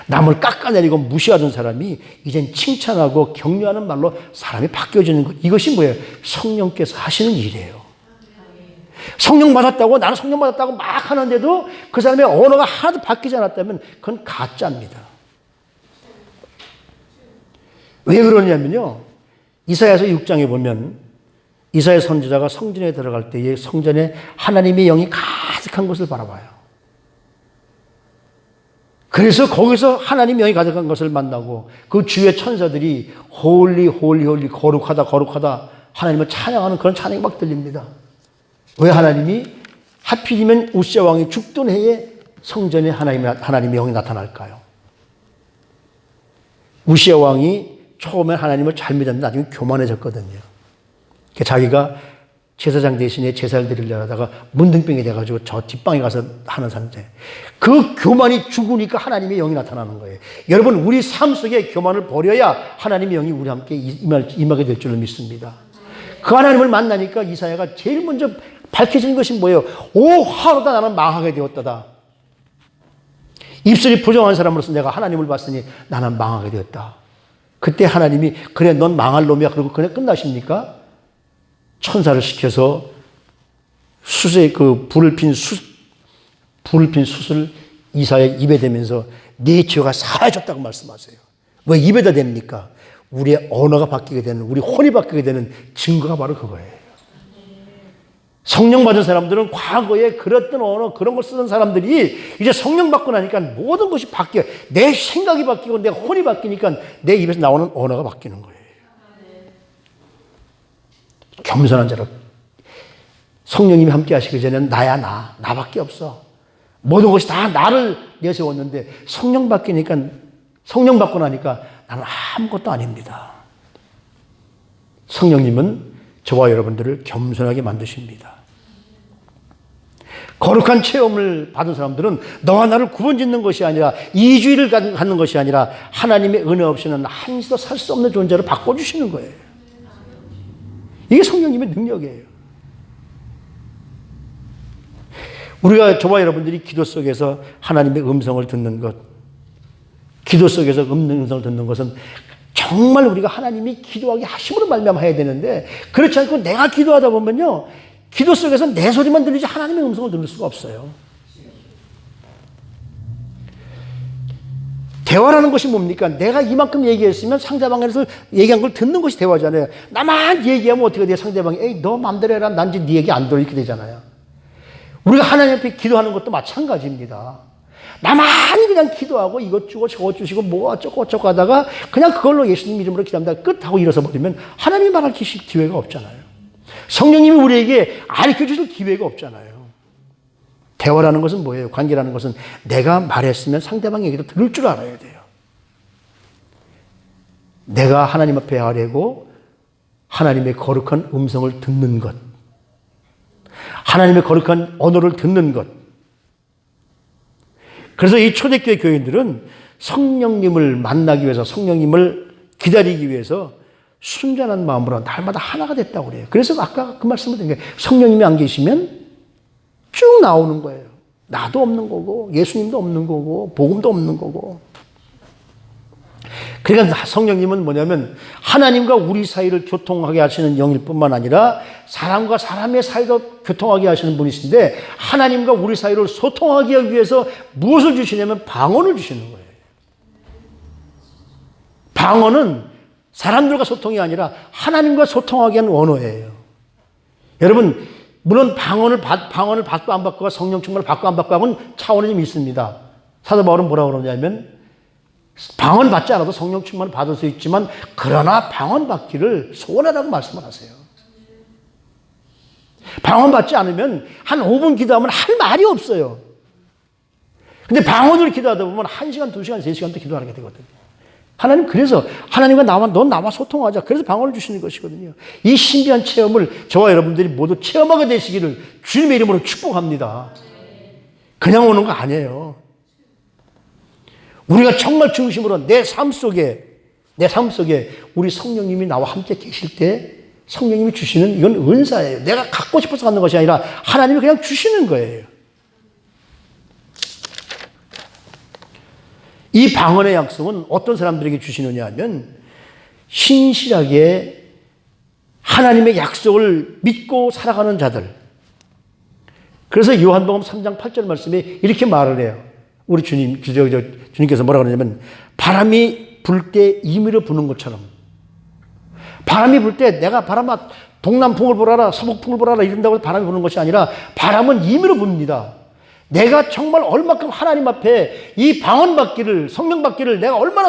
남을 깎아내리고 무시하던 사람이 이젠 칭찬하고 격려하는 말로 사람이 바뀌어지는 것. 이것이 뭐예요? 성령께서 하시는 일이에요. 성령 받았다고, 나는 성령 받았다고 막 하는데도 그 사람의 언어가 하나도 바뀌지 않았다면 그건 가짜입니다. 왜 그러냐면요, 이사야서 6장에 보면 이사야 선지자가 성전에 들어갈 때에 성전에 하나님의 영이 가득한 것을 바라봐요. 그래서 거기서 하나님의 영이 가득한 것을 만나고 그 주의 천사들이 홀리 홀리 홀리 거룩하다 거룩하다 하나님을 찬양하는 그런 찬양이 막 들립니다. 왜 하나님이 하필이면 우시아 왕이 죽던 해에 성전에 하나님의 영이 나타날까요? 우시아 왕이 처음에 하나님을 잘 믿었는데 나중에 교만해졌거든요. 자기가 제사장 대신에 제사를 드리려고 하다가 문둥병이 돼가지고 저 뒷방에 가서 하는 상태. 그 교만이 죽으니까 하나님의 영이 나타나는 거예요. 여러분, 우리 삶 속에 교만을 버려야 하나님의 영이 우리 함께 임하게 될 줄을 믿습니다. 그 하나님을 만나니까 이사야가 제일 먼저 밝혀지는 것이 뭐예요? 오, 하루다 나는 망하게 되었다다. 입술이 부정한 사람으로서 내가 하나님을 봤으니 나는 망하게 되었다. 그때 하나님이 그래 넌 망할 놈이야. 그러고 그냥 끝나십니까? 천사를 시켜서 숯에 그 불을 핀 숯을 이사야의 입에 대면서 네 죄가 사해졌다고 말씀하세요. 왜 입에다 댑니까? 우리의 언어가 바뀌게 되는, 우리 혼이 바뀌게 되는 증거가 바로 그거예요. 성령 받은 사람들은 과거에 그랬던 언어, 그런 걸 쓰던 사람들이 이제 성령 받고 나니까 모든 것이 바뀌어요. 내 생각이 바뀌고 내 혼이 바뀌니까 내 입에서 나오는 언어가 바뀌는 거예요. 겸손한 자로 성령님이 함께 하시기 전에는 나야 나밖에 없어. 모든 것이 다 나를 내세웠는데 성령 받고 나니까 나는 아무것도 아닙니다. 성령님은 저와 여러분들을 겸손하게 만드십니다. 거룩한 체험을 받은 사람들은 너와 나를 구분짓는 것이 아니라 이주의를 갖는 것이 아니라 하나님의 은혜 없이는 한시도 살 수 없는 존재로 바꿔주시는 거예요. 이게 성령님의 능력이에요. 우리가 저와 여러분들이 기도 속에서 하나님의 음성을 듣는 것, 기도 속에서 음성을 듣는 것은 정말 우리가 하나님이 기도하게 하심으로 말미암아 해야 되는데 그렇지 않고 내가 기도하다 보면요. 기도 속에서 내 소리만 들리지 하나님의 음성을 들을 수가 없어요. 대화라는 것이 뭡니까? 내가 이만큼 얘기했으면 상대방에서 얘기한 걸 듣는 것이 대화잖아요. 나만 얘기하면 어떻게 돼요? 상대방이 에이 너 맘대로 해라. 난 이제 네 얘기 안 들어 이렇게 되잖아요. 우리가 하나님 앞에 기도하는 것도 마찬가지입니다. 나만 그냥 기도하고 이것 주고 저것 주시고 뭐 어쩌고 하다가 그냥 그걸로 예수님 이름으로 기도합니다. 끝하고 일어서 버리면 하나님이 말할 기회가 없잖아요. 성령님이 우리에게 알려주실 기회가 없잖아요. 대화라는 것은 뭐예요? 관계라는 것은 내가 말했으면 상대방 얘기도 들을 줄 알아야 돼요. 내가 하나님 앞에 하려고 하나님의 거룩한 음성을 듣는 것, 하나님의 거룩한 언어를 듣는 것. 그래서 이 초대교회 교인들은 성령님을 만나기 위해서, 성령님을 기다리기 위해서 순전한 마음으로 날마다 하나가 됐다고 그래요. 그래서 아까 그 말씀을 드린 게 성령님이 안 계시면 쭉 나오는 거예요. 나도 없는 거고 예수님도 없는 거고 복음도 없는 거고. 그러니까 성령님은 뭐냐면 하나님과 우리 사이를 교통하게 하시는 영일 뿐만 아니라 사람과 사람의 사이도 교통하게 하시는 분이신데 하나님과 우리 사이를 소통하기 위해서 무엇을 주시냐면 방언을 주시는 거예요. 방언은 사람들과 소통이 아니라 하나님과 소통하게 하는 언어예요. 여러분 물론 방언을 받고 안 받고가 성령 충만을 받고 안 받고 하고는 차원이 좀 있습니다. 사도 바울은 뭐라고 그러냐면 방언 받지 않아도 성령 충만을 받을 수 있지만 그러나 방언 받기를 소원하라고 말씀을 하세요. 방언 받지 않으면 한 5분 기도하면 할 말이 없어요. 근데 방언을 기도하다 보면 1시간, 2시간, 3시간도 기도하게 되거든요. 하나님 그래서 하나님과 넌 나와 소통하자. 그래서 방언을 주시는 것이거든요. 이 신비한 체험을 저와 여러분들이 모두 체험하게 되시기를 주님의 이름으로 축복합니다. 그냥 오는 거 아니에요. 우리가 정말 중심으로 내 삶 속에 우리 성령님이 나와 함께 계실 때 성령님이 주시는 이건 은사예요. 내가 갖고 싶어서 갖는 것이 아니라 하나님이 그냥 주시는 거예요. 이 방언의 약속은 어떤 사람들에게 주시느냐 하면 신실하게 하나님의 약속을 믿고 살아가는 자들. 그래서 요한복음 3장 8절 말씀에 이렇게 말을 해요. 우리 주님께서 뭐라고 그러냐면 바람이 불 때 임의로 부는 것처럼 바람이 불 때 내가 바람아 동남풍을 불어라 서북풍을 불어라 이런다고 바람이 부는 것이 아니라 바람은 임의로 붑니다. 내가 정말 얼마큼 하나님 앞에 이 방언 받기를 성령 받기를 내가 얼마나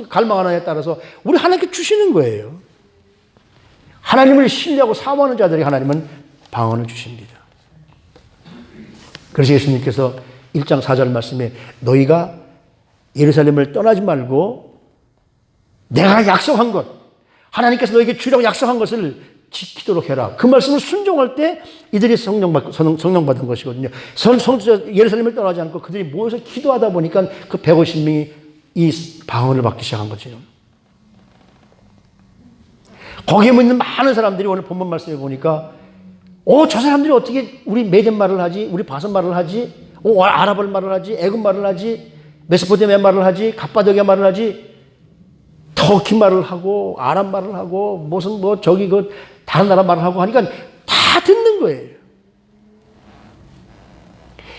갈망하느냐에 따라서 우리 하나님께 주시는 거예요. 하나님을 신뢰하고 사모하는 자들이 하나님은 방언을 주십니다. 그래서 예수님께서 1장 4절 말씀에 너희가 예루살렘을 떠나지 말고 내가 약속한 것 하나님께서 너에게 주라고 약속한 것을 지키도록 해라. 그 말씀을 순종할 때 이들이 성령 받은 것이거든요. 예루살렘을 떠나지 않고 그들이 모여서 기도하다 보니까 그 150명이 이 방언을 받기 시작한 거죠. 거기에 있는 많은 사람들이 오늘 본문 말씀에 보니까 저 사람들이 어떻게 우리 메덴 말을 하지? 우리 바선 말을 하지? 아랍 말을 하지? 애굽 말을 하지? 메소포타미아 말을 하지? 갑바도기아 말을 하지? 터키 말을 하고 아랍 말을 하고 무슨 다른 나라 말을 하고 하니까 다 듣는 거예요.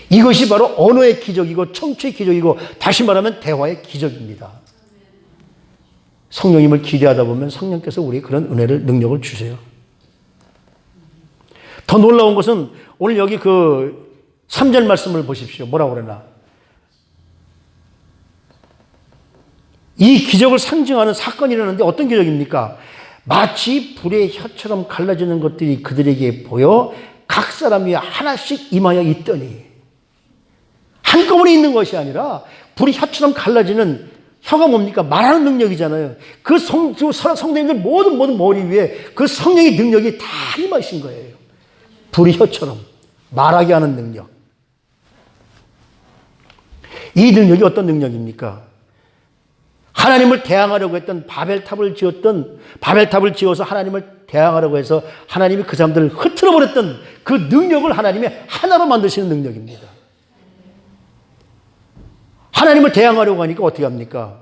이것이 바로 언어의 기적이고 청취의 기적이고 다시 말하면 대화의 기적입니다. 성령님을 기대하다 보면 성령께서 우리에게 그런 은혜를 능력을 주세요. 더 놀라운 것은 오늘 여기 그 3절 말씀을 보십시오. 뭐라고 그러나 이 기적을 상징하는 사건이 일어났는데 어떤 기적입니까? 마치 불의 혀처럼 갈라지는 것들이 그들에게 보여 각 사람이 하나씩 임하여 있더니 한꺼번에 있는 것이 아니라 불이 혀처럼 갈라지는 혀가 뭡니까? 말하는 능력이잖아요. 그 성도님들 모든 머리 위에 그 성령의 능력이 다 임하신 거예요. 불이 혀처럼 말하게 하는 능력. 이 능력이 어떤 능력입니까? 하나님을 대항하려고 했던 바벨탑을 지어서 하나님을 대항하려고 해서 하나님이 그 사람들을 흐트러 버렸던 그 능력을 하나님이 하나로 만드시는 능력입니다. 하나님을 대항하려고 하니까 어떻게 합니까?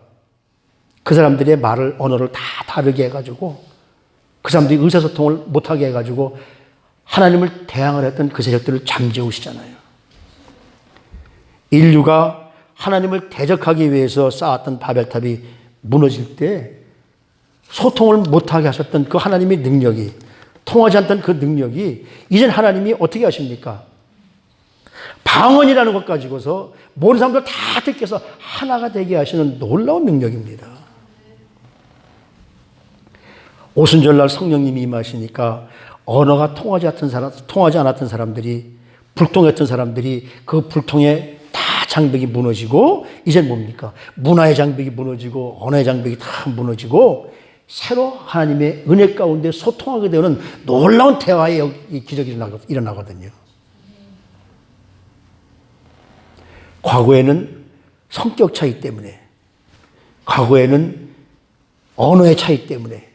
그 사람들의 언어를 다 다르게 해가지고 그 사람들이 의사소통을 못하게 해가지고 하나님을 대항하려 했던 그 세력들을 잠재우시잖아요. 인류가 하나님을 대적하기 위해서 쌓았던 바벨탑이 무너질 때 소통을 못하게 하셨던 그 하나님의 능력이, 통하지 않던 그 능력이 이젠 하나님이 어떻게 하십니까? 방언이라는 것 가지고서 모든 사람들 다 듣게 해서 하나가 되게 하시는 놀라운 능력입니다. 오순절날 성령님이 임하시니까 언어가 통하지 않았던 사람들이, 불통했던 사람들이 그 불통에 장벽이 무너지고 이제 뭡니까? 문화의 장벽이 무너지고 언어의 장벽이 다 무너지고 새로 하나님의 은혜 가운데 소통하게 되는 놀라운 대화의 기적이 일어나거든요. 과거에는 성격 차이 때문에, 과거에는 언어의 차이 때문에,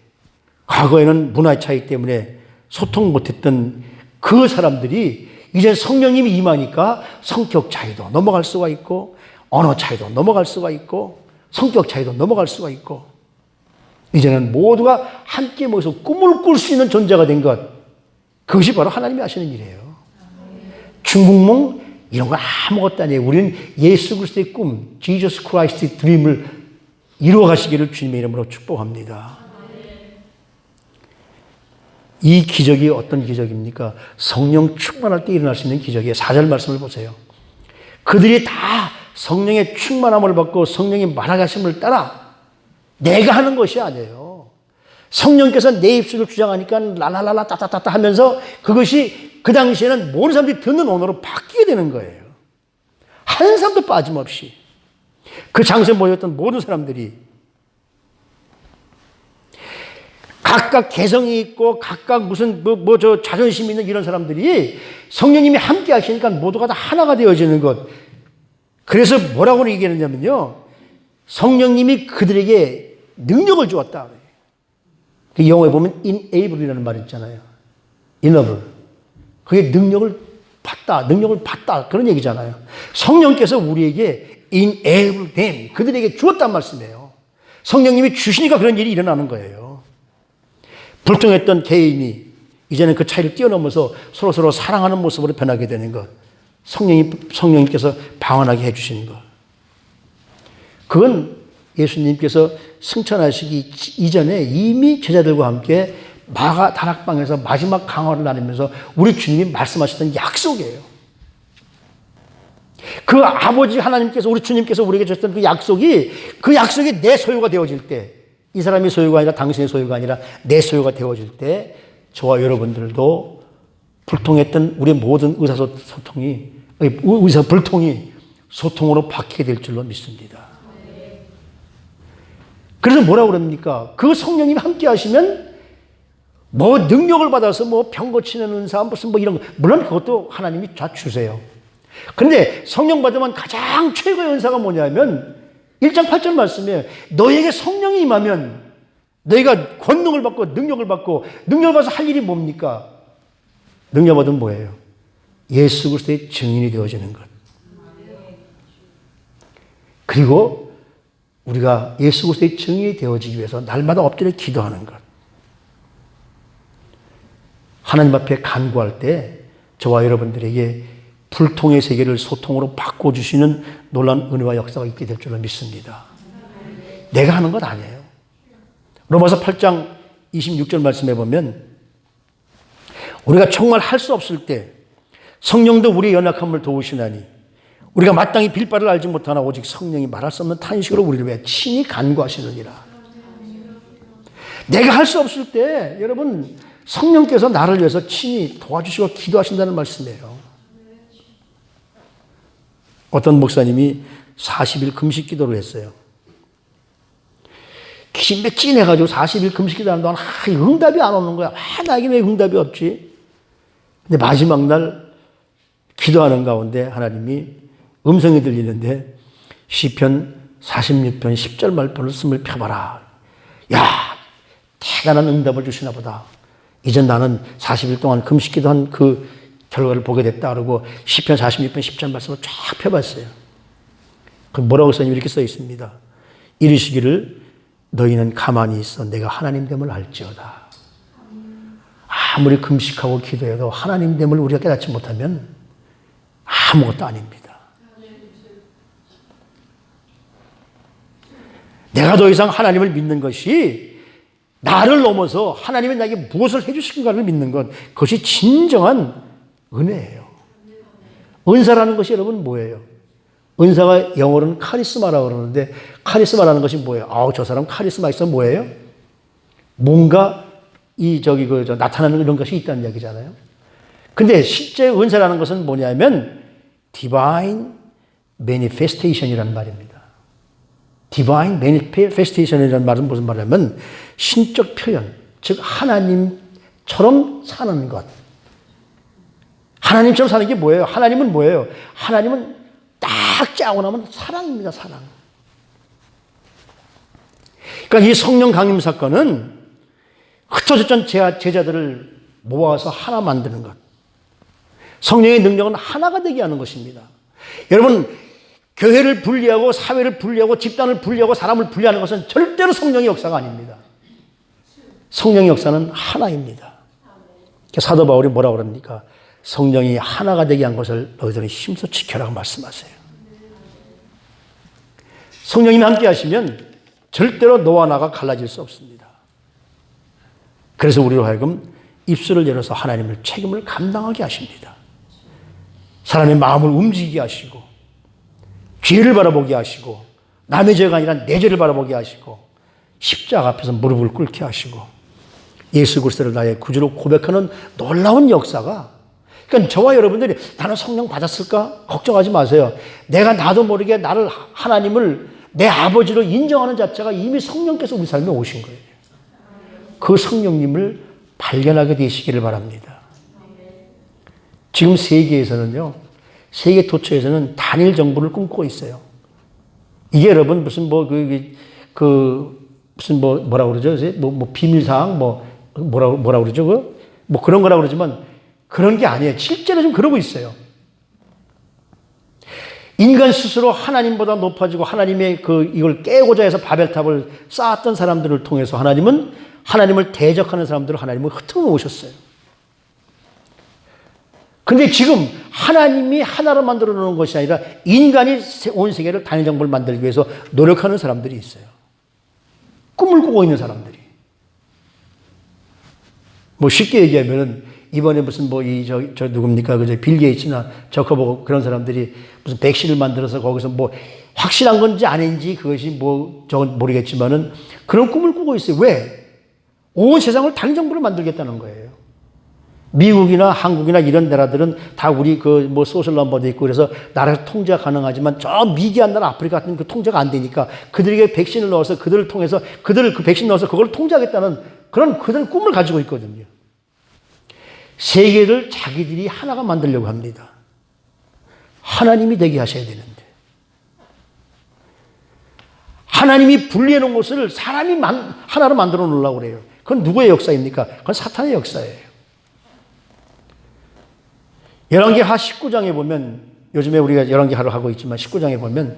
과거에는 문화의 차이 때문에 소통 못했던 그 사람들이 이제 성령님이 임하니까 성격 차이도 넘어갈 수가 있고 언어 차이도 넘어갈 수가 있고 성격 차이도 넘어갈 수가 있고 이제는 모두가 함께 모여서 꿈을 꿀 수 있는 존재가 된 것, 그것이 바로 하나님이 하시는 일이에요. 중국몽 이런 건 아무것도 아니에요. 우리는 예수 그리스도의 꿈, Jesus Christ의 드림을 이루어 가시기를 주님의 이름으로 축복합니다. 이 기적이 어떤 기적입니까? 성령 충만할 때 일어날 수 있는 기적이에요. 4절 말씀을 보세요. 그들이 다 성령의 충만함을 받고 성령의 말하게 하심을 따라 내가 하는 것이 아니에요. 성령께서 내 입술을 주장하니까 라라라라 따따따따 하면서 그것이 그 당시에는 모든 사람들이 듣는 언어로 바뀌게 되는 거예요. 한 사람도 빠짐없이. 그 장소에 모였던 모든 사람들이 각각 개성이 있고 각각 무슨 자존심이 있는 이런 사람들이 성령님이 함께 하시니까 모두가 다 하나가 되어지는 것. 그래서 뭐라고 얘기하느냐면요, 성령님이 그들에게 능력을 주었다. 그 영어에 보면 enable이라는 말이 있잖아요. enable. 그게 능력을 받다 그런 얘기잖아요. 성령께서 우리에게 enable them, 그들에게 주었단 말씀이에요. 성령님이 주시니까 그런 일이 일어나는 거예요. 불통했던 개인이 이제는 그 차이를 뛰어넘어서 서로 사랑하는 모습으로 변하게 되는 것. 성령님께서 방언하게 해주시는 것. 그건 예수님께서 승천하시기 이전에 이미 제자들과 함께 마가 다락방에서 마지막 강화를 나누면서 우리 주님이 말씀하셨던 약속이에요. 그 아버지 하나님께서, 우리 주님께서 우리에게 주셨던 그 약속이 내 소유가 되어질 때, 이 사람의 소유가 아니라 당신의 소유가 아니라 내 소유가 되어질 때 저와 여러분들도 불통했던 우리 모든 불통이 소통으로 바뀌게 될 줄로 믿습니다. 그래서 뭐라고 그럽니까? 그 성령님이 함께 하시면 능력을 받아서 병 고치는 은사 무슨 이런 거, 물론 그것도 하나님이 다 주세요. 그런데 성령 받으면 가장 최고의 은사가 뭐냐면 1장 8절 말씀에 너에게 성령이 임하면 너희가 권능을 받고 능력을 받아서 할 일이 뭡니까? 능력 받으면 뭐예요? 예수 그리스도의 증인이 되어지는 것. 그리고 우리가 예수 그리스도의 증인이 되어지기 위해서 날마다 엎드려 기도하는 것. 하나님 앞에 간구할 때 저와 여러분들에게 불통의 세계를 소통으로 바꿔주시는 놀라운 은혜와 역사가 있게 될 줄로 믿습니다. 내가 하는 것 아니에요. 로마서 8장 26절 말씀해 보면 우리가 정말 할 수 없을 때 성령도 우리의 연약함을 도우시나니 우리가 마땅히 빌 바를 알지 못하나 오직 성령이 말할 수 없는 탄식으로 우리를 위해 친히 간구하시느니라. 내가 할 수 없을 때 여러분 성령께서 나를 위해서 친히 도와주시고 기도하신다는 말씀이에요. 어떤 목사님이 40일 금식 기도를 했어요. 기침맥진해가지고 40일 금식기도하는 동안 응답이 안 오는 거야. 나에게 왜 응답이 없지? 근데 마지막 날 기도하는 가운데 하나님이 음성이 들리는데 시편 46편 10절 말씀을 쓰을 펴봐라. 야, 대단한 응답을 주시나 보다. 이제 나는 40일 동안 금식기도한 그 결과를 보게 됐다. 그러고 시편 46편 10절 말씀을 쫙 펴봤어요. 그 뭐라고 써있냐면 이렇게 써 있습니다. 이르시기를 너희는 가만히 있어 내가 하나님 됨을 알지어다. 아무리 금식하고 기도해도 하나님 됨을 우리가 깨닫지 못하면 아무것도 아닙니다. 내가 더 이상 하나님을 믿는 것이 나를 넘어서 하나님이 나에게 무엇을 해주실까를 믿는 것, 그것이 진정한 은혜예요. 은사라는 것이 여러분 뭐예요? 은사가 영어로는 카리스마라고 그러는데 카리스마라는 것이 뭐예요? 저 사람 카리스마 있어 뭐예요? 뭔가 나타나는 이런 것이 있다는 얘기잖아요. 근데 실제 은사라는 것은 뭐냐면 divine manifestation이라는 말입니다. divine manifestation이라는 말은 무슨 말이냐면 신적 표현, 즉 하나님처럼 사는 것. 하나님처럼 사는 게 뭐예요? 하나님은 뭐예요? 하나님은 딱 짜고 나면 사랑입니다, 사랑. 그러니까 이 성령 강림 사건은 흩어졌던 제자들을 모아서 하나 만드는 것. 성령의 능력은 하나가 되게 하는 것입니다. 여러분, 교회를 분리하고 사회를 분리하고 집단을 분리하고 사람을 분리하는 것은 절대로 성령의 역사가 아닙니다. 성령의 역사는 하나입니다. 사도 바울이 뭐라고 그럽니까? 성령이 하나가 되게 한 것을 너희들은 힘써 지켜라고 말씀하세요. 성령님이 함께 하시면 절대로 너와 나가 갈라질 수 없습니다. 그래서 우리로 하여금 입술을 열어서 하나님을 책임을 감당하게 하십니다. 사람의 마음을 움직이게 하시고 죄를 바라보게 하시고 남의 죄가 아니라 내 죄를 바라보게 하시고 십자가 앞에서 무릎을 꿇게 하시고 예수 그리스도를 나의 구주로 고백하는 놀라운 역사가, 그러니까 저와 여러분들이 나는 성령 받았을까? 걱정하지 마세요. 내가 나도 모르게 나를 하나님을 내 아버지로 인정하는 자체가 이미 성령께서 우리 삶에 오신 거예요. 그 성령님을 발견하게 되시기를 바랍니다. 지금 세계에서는요, 세계 도처에서는 단일 정부를 꿈꾸고 있어요. 이게 여러분 무슨 뭐라고 그러죠? 비밀사항 뭐라고 그러죠? 그런 거라고 그러지만 그런 게 아니에요. 실제로 좀 그러고 있어요. 인간 스스로 하나님보다 높아지고 하나님의 이걸 깨고자 해서 바벨탑을 쌓았던 사람들을 통해서 하나님은 하나님을 대적하는 사람들을 하나님을 흩어 놓으셨어요. 근데 지금 하나님이 하나로 만들어 놓은 것이 아니라 인간이 온 세계를 단일 정부를 만들기 위해서 노력하는 사람들이 있어요. 꿈을 꾸고 있는 사람들이. 쉽게 얘기하면은 이번에 무슨 누굽니까? 빌 게이츠나 저커버그 그런 사람들이 무슨 백신을 만들어서 거기서 확실한 건지 아닌지 그것이 저건 모르겠지만은 그런 꿈을 꾸고 있어요. 왜? 온 세상을 단일 정부를 만들겠다는 거예요. 미국이나 한국이나 이런 나라들은 다 우리 소셜 넘버도 있고 그래서 나라에서 통제가 가능하지만 저 미개한 나라 아프리카 같은 그 통제가 안 되니까 그들에게 백신을 넣어서 그들을 통해서 그들을 그 백신 넣어서 그걸 통제하겠다는 그런 그들 꿈을 가지고 있거든요. 세계를 자기들이 하나가 만들려고 합니다. 하나님이 되게 하셔야 되는데. 하나님이 분리해 놓은 것을 사람이 하나로 만들어 놓으려고 그래요. 그건 누구의 역사입니까? 그건 사탄의 역사예요. 열왕기하 19장에 보면, 요즘에 우리가 열왕기하를 하고 있지만 19장에 보면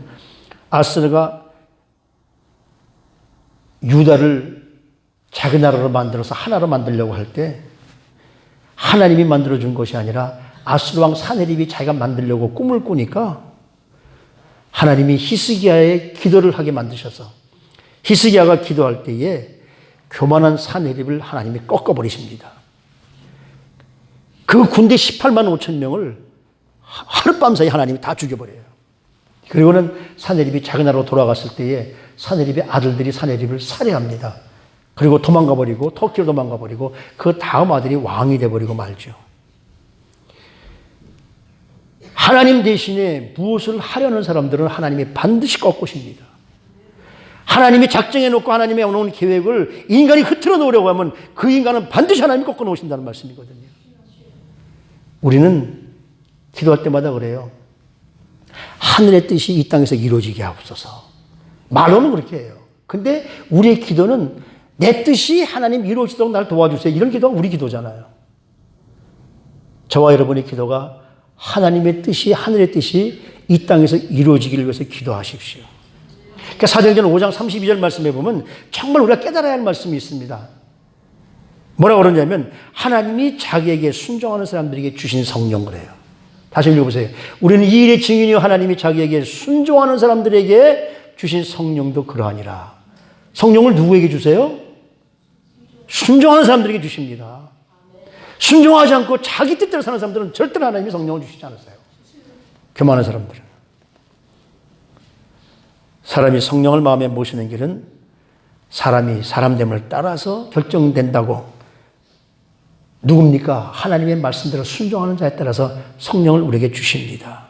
아스르가 유다를 자기 나라로 만들어서 하나로 만들려고 할 때 하나님이 만들어준 것이 아니라 아스르 왕 사네립이 자기가 만들려고 꿈을 꾸니까 하나님이 히스기야의 기도를 하게 만드셔서 히스기야가 기도할 때에 교만한 사네립을 하나님이 꺾어버리십니다. 그 군대 18만 5천 명을 하룻밤 사이 하나님이 다 죽여버려요. 그리고는 사네립이 자기 나라로 돌아갔을 때에 사네립의 아들들이 사네립을 살해합니다. 그리고 도망가버리고 터키로 도망가버리고 그 다음 아들이 왕이 돼버리고 말죠. 하나님 대신에 무엇을 하려는 사람들은 하나님이 반드시 꺾으십니다. 하나님이 작정해 놓고 하나님이 해놓은 계획을 인간이 흐트러 놓으려고 하면 그 인간은 반드시 하나님이 꺾어 놓으신다는 말씀이거든요. 우리는 기도할 때마다 그래요. 하늘의 뜻이 이 땅에서 이루어지게 하옵소서. 말로는 그렇게 해요. 근데 우리의 기도는 내 뜻이 하나님 이루어지도록 날 도와주세요. 이런 기도가 우리 기도잖아요. 저와 여러분의 기도가 하나님의 뜻이, 하늘의 뜻이 이 땅에서 이루어지기를 위해서 기도하십시오. 그러니까 사도행전 5장 32절 말씀에 보면 정말 우리가 깨달아야 할 말씀이 있습니다. 뭐라고 그러냐면 하나님이 자기에게 순종하는 사람들에게 주신 성령 그래요. 다시 읽어보세요. 우리는 이 일의 증인이요 하나님이 자기에게 순종하는 사람들에게 주신 성령도 그러하니라. 성령을 누구에게 주세요? 순종하는 사람들에게 주십니다. 순종하지 않고 자기 뜻대로 사는 사람들은 절대로 하나님이 성령을 주시지 않으세요. 교만한 사람들은. 사람이 성령을 마음에 모시는 길은 사람이 사람됨을 따라서 결정된다고. 누굽니까? 하나님의 말씀대로 순종하는 자에 따라서 성령을 우리에게 주십니다.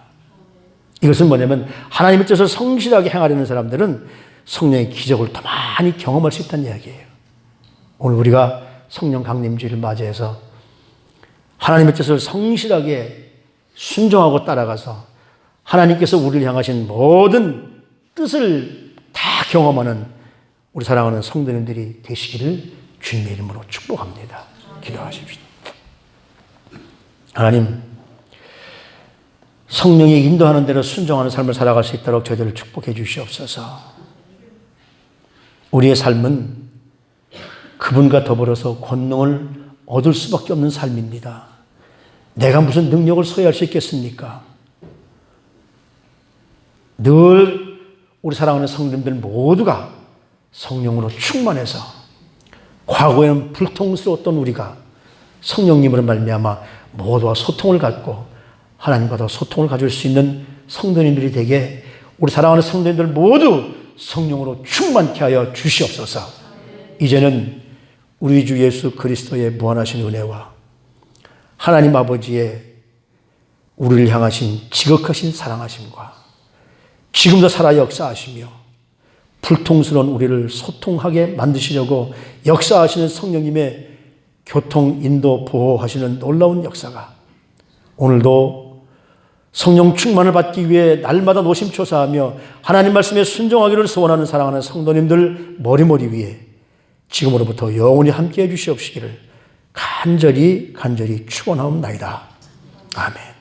이것은 뭐냐면 하나님의 뜻을 성실하게 행하려는 사람들은 성령의 기적을 더 많이 경험할 수 있다는 이야기예요. 오늘 우리가 성령 강림주의를 맞이해서 하나님의 뜻을 성실하게 순종하고 따라가서 하나님께서 우리를 향하신 모든 뜻을 다 경험하는 우리 사랑하는 성도님들이 되시기를 주님의 이름으로 축복합니다. 기도하십시다. 하나님, 성령이 인도하는 대로 순종하는 삶을 살아갈 수 있도록 저희들을 축복해 주시옵소서. 우리의 삶은 그분과 더불어서 권능을 얻을 수밖에 없는 삶입니다. 내가 무슨 능력을 소유할 수 있겠습니까? 늘 우리 사랑하는 성도님들 모두가 성령으로 충만해서 과거에는 불통스러웠던 우리가 성령님으로 말미암아 모두와 소통을 갖고 하나님과도 소통을 가질 수 있는 성도님들이 되게 우리 사랑하는 성도님들 모두 성령으로 충만케 하여 주시옵소서. 이제는 우리 주 예수 그리스도의 무한하신 은혜와 하나님 아버지의 우리를 향하신 지극하신 사랑하심과 지금도 살아 역사하시며 불통스러운 우리를 소통하게 만드시려고 역사하시는 성령님의 교통, 인도, 보호하시는 놀라운 역사가 오늘도 성령 충만을 받기 위해 날마다 노심초사하며 하나님 말씀에 순종하기를 소원하는 사랑하는 성도님들 머리머리 위에 지금으로부터 영원히 함께해 주시옵시기를 간절히 축원하옵나이다. 아멘.